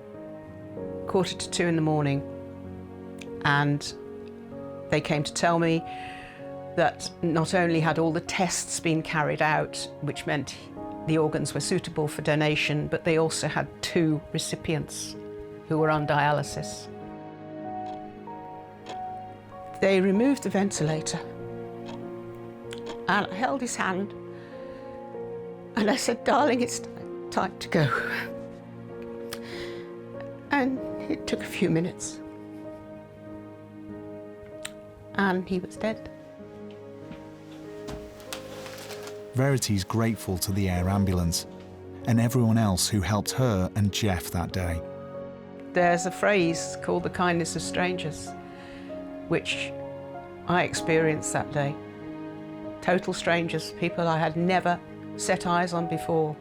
1:45 in the morning, and they came to tell me that not only had all the tests been carried out, which meant the organs were suitable for donation, but they also had 2 recipients who were on dialysis. They removed the ventilator, and I held his hand, and I said, "Darling, it's time to go." And it took a few minutes, and he was dead. Verity's grateful to the Air Ambulance and everyone else who helped her and Jeff that day. There's a phrase called the kindness of strangers, which I experienced that day. Total strangers, people I had never set eyes on before,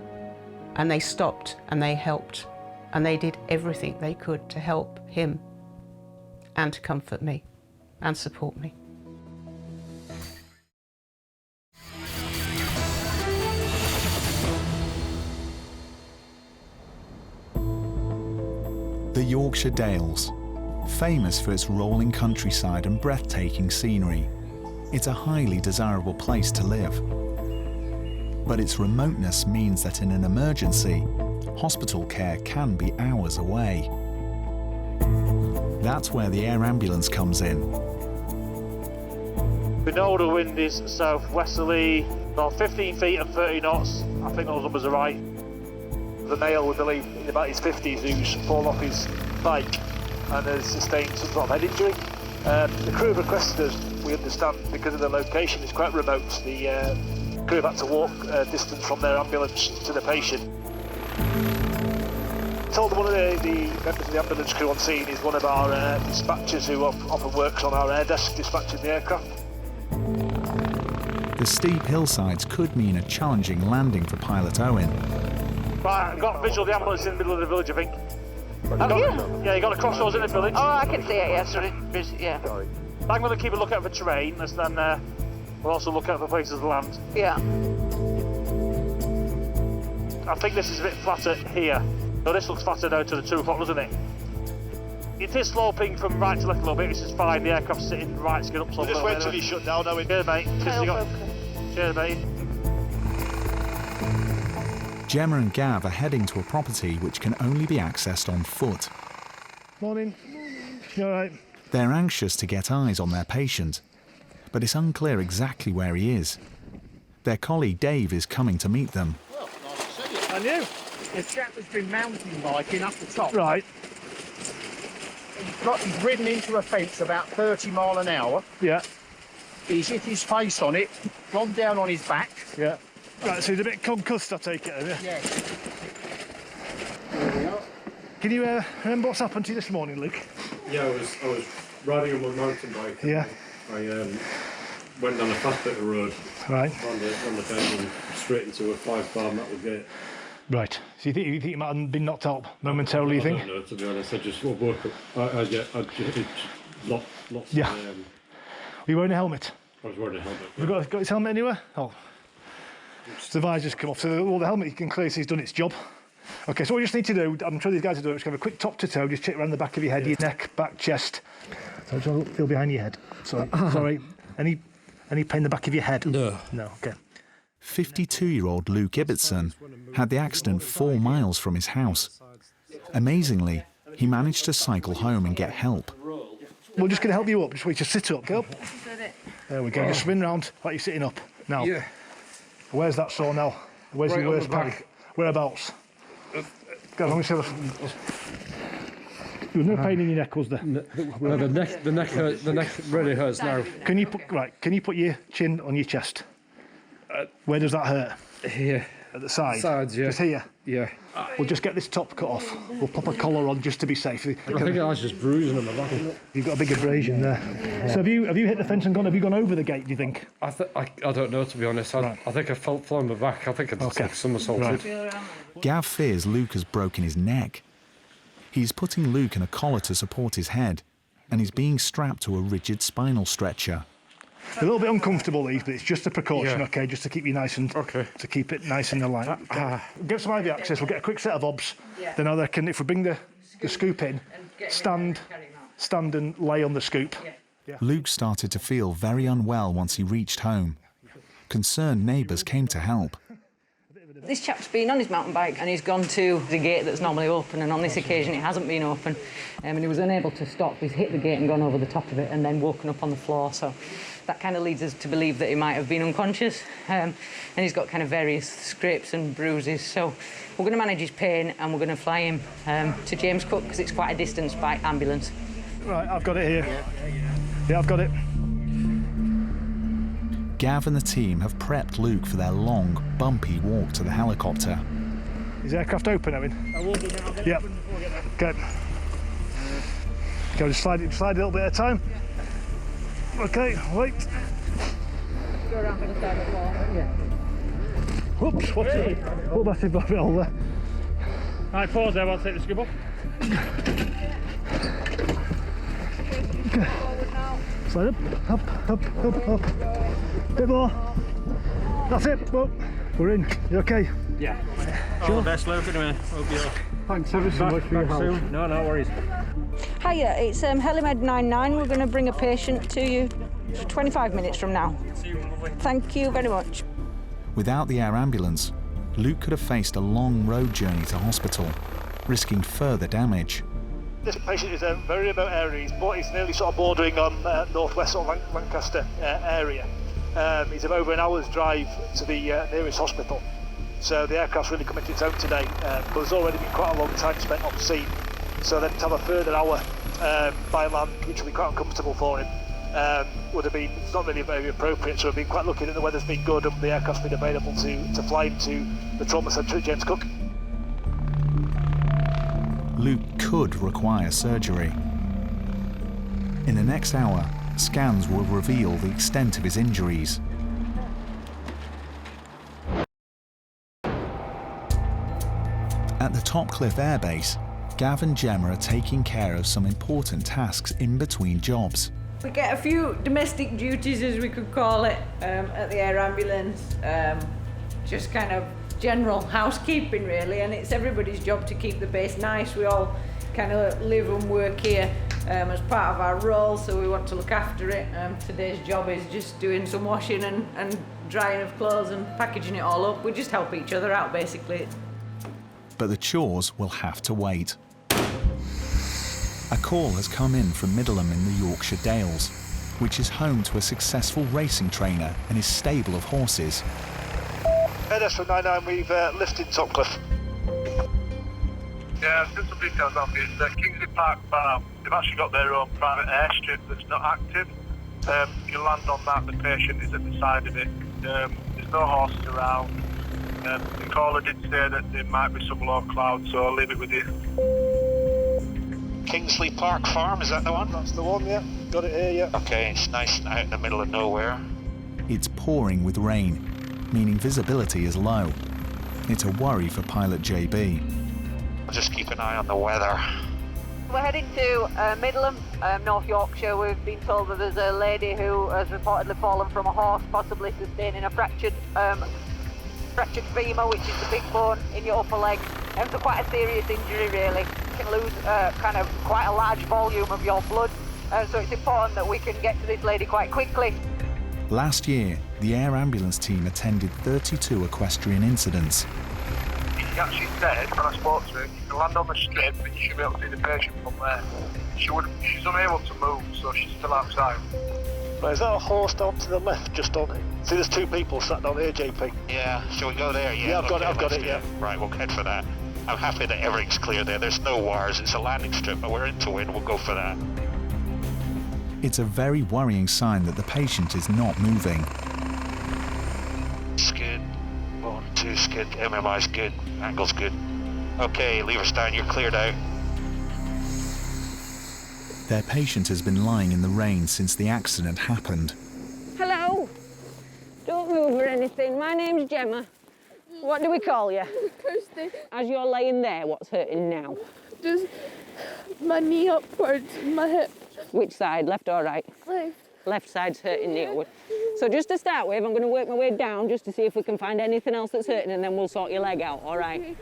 and they stopped and they helped, and they did everything they could to help him and to comfort me and support me. The Yorkshire Dales, famous for its rolling countryside and breathtaking scenery. It's a highly desirable place to live. But its remoteness means that in an emergency, hospital care can be hours away. That's where the Air Ambulance comes in. We know the wind is southwesterly, about 15 feet and 30 knots. I think those numbers are right. The male, we believe, in about his 50s, who's fallen off his bike and has sustained some sort of head injury. The crew have requested us, we understand, because of the location is quite remote. The crew have had to walk a distance from their ambulance to the patient. Told one of the members of the ambulance crew on scene is one of our dispatchers who often works on our air desk dispatching the aircraft. The steep hillsides could mean a challenging landing for pilot Owen. Right, I've got a visual of the ambulance in the middle of the village, I think. Have you? Yeah, you got the crossroads in the village. Oh, I can see it, yeah, sorry. Yeah. I'm going to keep a look out for terrain, and then we'll also look out for places to land. Yeah. I think this is a bit flatter here. So this looks flatter now to the 2 o'clock, doesn't it? It is sloping from right to left a little bit, which is fine. The aircraft's sitting right to get up. We'll just wait till you shut down, Owen. Cheers, mate. Cheers, mate. Gemma and Gav are heading to a property which can only be accessed on foot. Morning. You all right? They're anxious to get eyes on their patient, but it's unclear exactly where he is. Their colleague Dave is coming to meet them. Well, nice to see you. And you? The chap has been mountain biking up the top. Right. He's ridden into a fence about 30 mile an hour. Yeah. He's hit his face on it, gone down on his back. Yeah. Right, so he's a bit concussed, I take it, have you? Yeah. There we are. Can you remember what's happened to you this morning, Luke? Yeah, I was riding on my mountain bike. Yeah. I went down a fast bit of road. Right. On the bend and straight into a 5-bar metal gate. Right. So you think you might have been knocked out momentarily, you think? I don't know, to be honest. I just woke up. I just lots yeah. of, Were you wearing a helmet? I was wearing a helmet. Have you got his helmet anywhere? Oh. So the visor's come off. So the helmet, you can clearly see, has done its job. Okay, so what we just need to do, I'm sure these guys will do it, just have a quick top to toe, just check around the back of your head, your neck, back, chest. So just feel behind your head. Sorry. Any pain in the back of your head? No. No, okay. 52-year-old Luke Ibbotson had the accident 4 miles from his house. Amazingly, he managed to cycle home and get help. We're just going to help you up. Just wait to sit up. Go up. There we go. Just spin round like you're sitting up. Now, where's that sore now? Where's your worst pain? Whereabouts? Go on, let me see. There was no pain in your neck, was there? Well, the neck really hurts now. Can you put your chin on your chest? Where does that hurt? Here. At the side? Sides, yeah. Just here? Yeah. We'll just get this top cut off. We'll pop a collar on just to be safe. I think I was just bruising on my back. You've got a big abrasion there. Yeah. So have you hit the fence and gone? Have you gone over the gate, do you think? I don't know, to be honest. I think I fell on my back. I think I just somersaulted. Right. Gav fears Luke has broken his neck. He's putting Luke in a collar to support his head, and he's being strapped to a rigid spinal stretcher. A little bit uncomfortable, these, but it's just a precaution, okay, just to keep you nice and to keep it nice and aligned. Get some IV access. We'll get a quick set of obs. Then I reckon if we bring the scoop in, stand and lay on the scoop. Luke started to feel very unwell once he reached home. Concerned neighbours came to help. This chap's been on his mountain bike and he's gone to the gate that's normally open, and on this occasion it hasn't been open, and he was unable to stop. He's hit the gate and gone over the top of it and then woken up on the floor, so that kind of leads us to believe that he might have been unconscious, and he's got kind of various scrapes and bruises, so we're going to manage his pain and we're going to fly him to James Cook because it's quite a distance by ambulance. Right, I've got it here. Yeah, I've got it. Gav and the team have prepped Luke for their long, bumpy walk to the helicopter. Is the aircraft open, Owen? I will be now. Yep. Good. Go, just slide a little bit at a time. Okay, wait. Go around to the side of the wall. Yeah. Whoops, what's it? Oh, massive bit over. Right, pause there, I'll take the scoop off. Okay. Slide up. Bit more. That's it. Well, we're in. You okay? Yeah. Sure. All the best, Luke, anyway. Hope you're Thanks ever so much for your help. Soon. No worries. Hiya, it's Helimed 99. We're going to bring a patient to you 25 minutes from now. Thank you very much. Without the air ambulance, Luke could have faced a long road journey to hospital, risking further damage. This patient is a very remote area. He's nearly sort of bordering on northwest sort of Lancaster area. He's over an hour's drive to the nearest hospital. So the aircraft's really come into its own today, but there's already been quite a long time spent on scene. So then to have a further hour by land, which would be quite uncomfortable for him, would have been, it's not really very appropriate. So we've been quite lucky that the weather's been good and the aircraft's been available to fly him to the trauma centre at James Cook. Luke could require surgery. In the next hour, scans will reveal the extent of his injuries. At the Topcliffe Air Base, Gav and Gemma are taking care of some important tasks in between jobs. We get a few domestic duties, as we could call it, at the air ambulance. Just kind of general housekeeping, really, and it's everybody's job to keep the base nice. We all kind of live and work here as part of our role, so we want to look after it. Today's job is just doing some washing and drying of clothes and packaging it all up. We just help each other out, basically. But the chores will have to wait. A call has come in from Middleham in the Yorkshire Dales, which is home to a successful racing trainer and his stable of horses. NS from 99, we've lifted Topcliffe. Yeah, there's some details on it. It's Kingsley Park Farm. They've actually got their own private airstrip that's not active. You land on that, the patient is at the side of it. There's no horses around. The caller did say that there might be some low clouds, so I'll leave it with you. Kingsley Park Farm, is that the one? That's the one, yeah. Got it here, yeah. Okay, it's nice and out in the middle of nowhere. It's pouring with rain, meaning visibility is low. It's a worry for pilot JB. Just keep an eye on the weather. We're heading to Middleham, North Yorkshire. We've been told that there's a lady who has reportedly fallen from a horse, possibly sustaining a fractured femur, which is the big bone in your upper leg. So quite a serious injury, really. You can lose kind of quite a large volume of your blood. So it's important that we can get to this lady quite quickly. Last year, the air ambulance team attended 32 equestrian incidents. She actually said, when I spoke to her, you can land on the strip and you should be able to see the patient from there. She's unable to move, so she's still outside. Right, is that a horse down to the left, just on it? See, there's two people sat down here, JP. Yeah, shall we go there? Yeah, I've got it, yeah. Right, we'll head for that. I'm happy that everything's clear there. There's no wires, it's a landing strip, but we're into wind, we'll go for that. It's a very worrying sign that the patient is not moving. Skid, 1, 2, skid, MMI's good, angle's good. Okay, levers down, you're cleared out. Their patient has been lying in the rain since the accident happened. Hello. Don't move or anything. My name's Gemma. What do we call you? Kirsty. As you're laying there, what's hurting now? Just my knee upwards, my hip. Which side, left or right? Left. Left side's hurting the upward. So just to start with, I'm going to work my way down just to see if we can find anything else that's hurting, and then we'll sort your leg out, all right? Okay.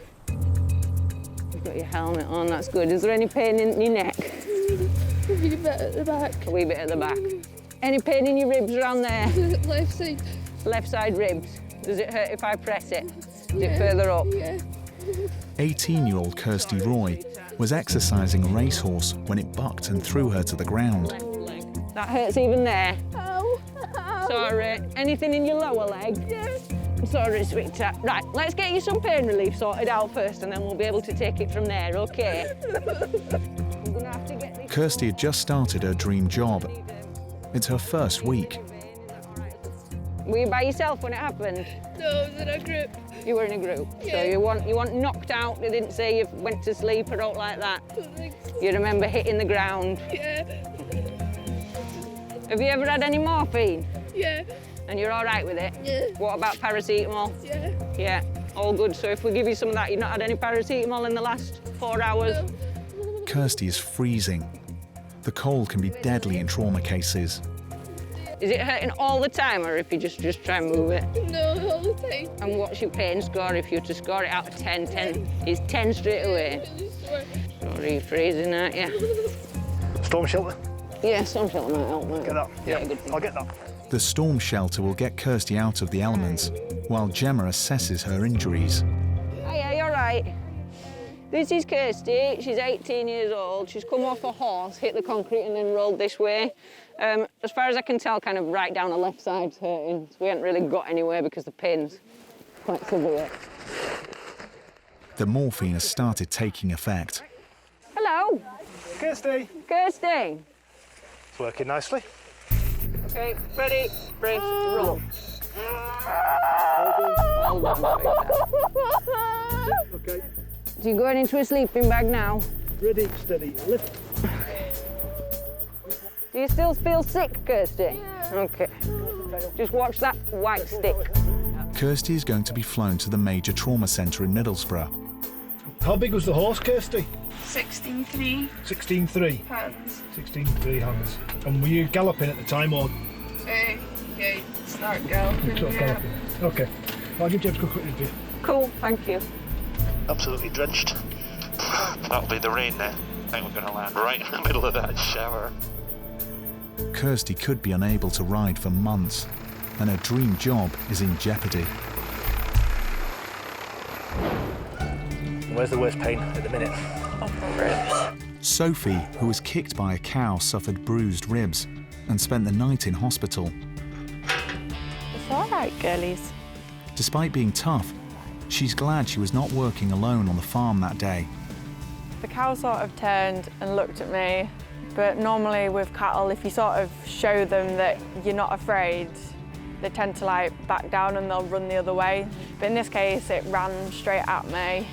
You've got your helmet on, that's good. Is there any pain in your neck? A wee bit at the back. A wee bit at the back. Any pain in your ribs around there? Left side. Left side ribs. Does it hurt if I press it? Is it further up? Yeah. 18-year-old Kirsty Roy was exercising a racehorse when it bucked and threw her to the ground. That hurts even there. Ow. Ow. Sorry. Anything in your lower leg? Yeah. Sorry, sweetheart. Right, let's get you some pain relief sorted out first, and then we'll be able to take it from there, OK? I'm gonna have to get this... Kirsty had just started her dream job. It's her first week. Were you by yourself when it happened? No, I was in a group. You were in a group? Yeah. So you weren't knocked out? They didn't say you went to sleep or out like that? I don't think so. You remember hitting the ground? Yeah. Have you ever had any morphine? Yeah. And you're all right with it? Yeah. What about paracetamol? Yeah. Yeah, all good. So if we give you some of that, you've not had any paracetamol in the last 4 hours? No. Kirsty is freezing. The cold can be deadly in trauma cases. Is it hurting all the time, or if you just try and move it? No, all the time. And what's your pain score if you were to score it out of 10? 10 is 10 straight away. Really sore. Sorry, you're freezing, aren't you? Storm shelter? Yeah, storm shelter might help, mate. Get that? Yeah, good thing. I'll get that. The storm shelter will get Kirsty out of the elements, while Gemma assesses her injuries. Hiya, you're right. This is Kirsty. She's 18 years old. She's come off a horse, hit the concrete and then rolled this way. As far as I can tell, kind of right down the left side's hurting. So we haven't really got anywhere because the pain's quite severe. The morphine has started taking effect. Hello. Kirsty. Kirsty. It's working nicely. Okay, ready, brace, roll. Well done. Okay. So you're going into a sleeping bag now? Ready, steady, lift. Do you still feel sick, Kirsty? Yeah. Okay. Just watch that white stick. Kirsty is going to be flown to the major trauma centre in Middlesbrough. How big was the horse, Kirsty? 16.3. 16.3? Hands. 16.3 hands. And were you galloping at the time, or...? Yeah, start galloping, Sort of galloping. Okay. I'll give James a quick review. Cool, thank you. Absolutely drenched. That'll be the rain then. I think we're going to land right in the middle of that shower. Kirsty could be unable to ride for months, and her dream job is in jeopardy. Where's the worst pain at the minute? Sophie, who was kicked by a cow, suffered bruised ribs and spent the night in hospital. It's all right, girlies. Despite being tough, she's glad she was not working alone on the farm that day. The cow sort of turned and looked at me, but normally with cattle, if you sort of show them that you're not afraid, they tend to like back down and they'll run the other way. But in this case, it ran straight at me,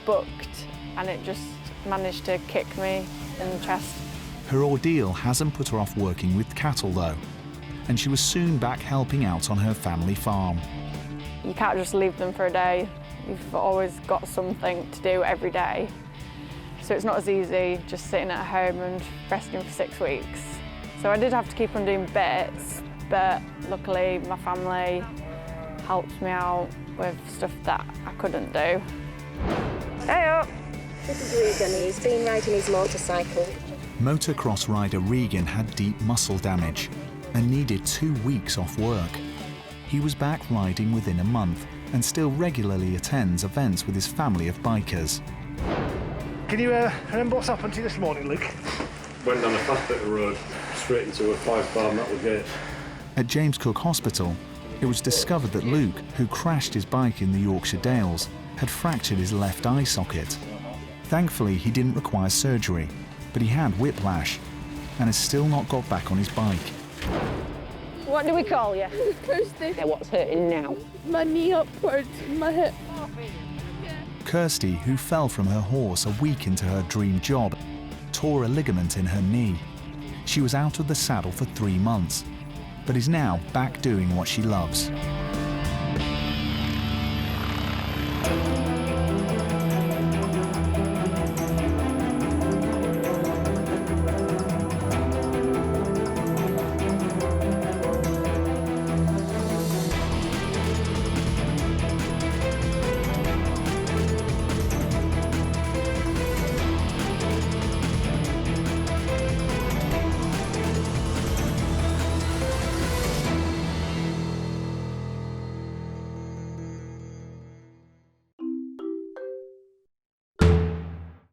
bucked, and it just managed to kick me in the chest. Her ordeal hasn't put her off working with cattle though, and she was soon back helping out on her family farm. You can't just leave them for a day. You've always got something to do every day. So it's not as easy just sitting at home and resting for 6 weeks. So I did have to keep on doing bits, but luckily my family helped me out with stuff that I couldn't do. Hey up! This is Regan. He's been riding his motorcycle. Motocross rider Regan had deep muscle damage and needed 2 weeks off work. He was back riding within a month and still regularly attends events with his family of bikers. Can you remember what's happened to you this morning, Luke? Went down a fast bit of road, straight into a 5-bar metal gate. At James Cook Hospital, it was discovered that Luke, who crashed his bike in the Yorkshire Dales, had fractured his left eye socket. Thankfully, he didn't require surgery, but he had whiplash and has still not got back on his bike. What do we call you? Kirsty. Yeah, what's hurting now? My knee upwards, my hip. Kirsty, who fell from her horse a week into her dream job, tore a ligament in her knee. She was out of the saddle for 3 months, but is now back doing what she loves.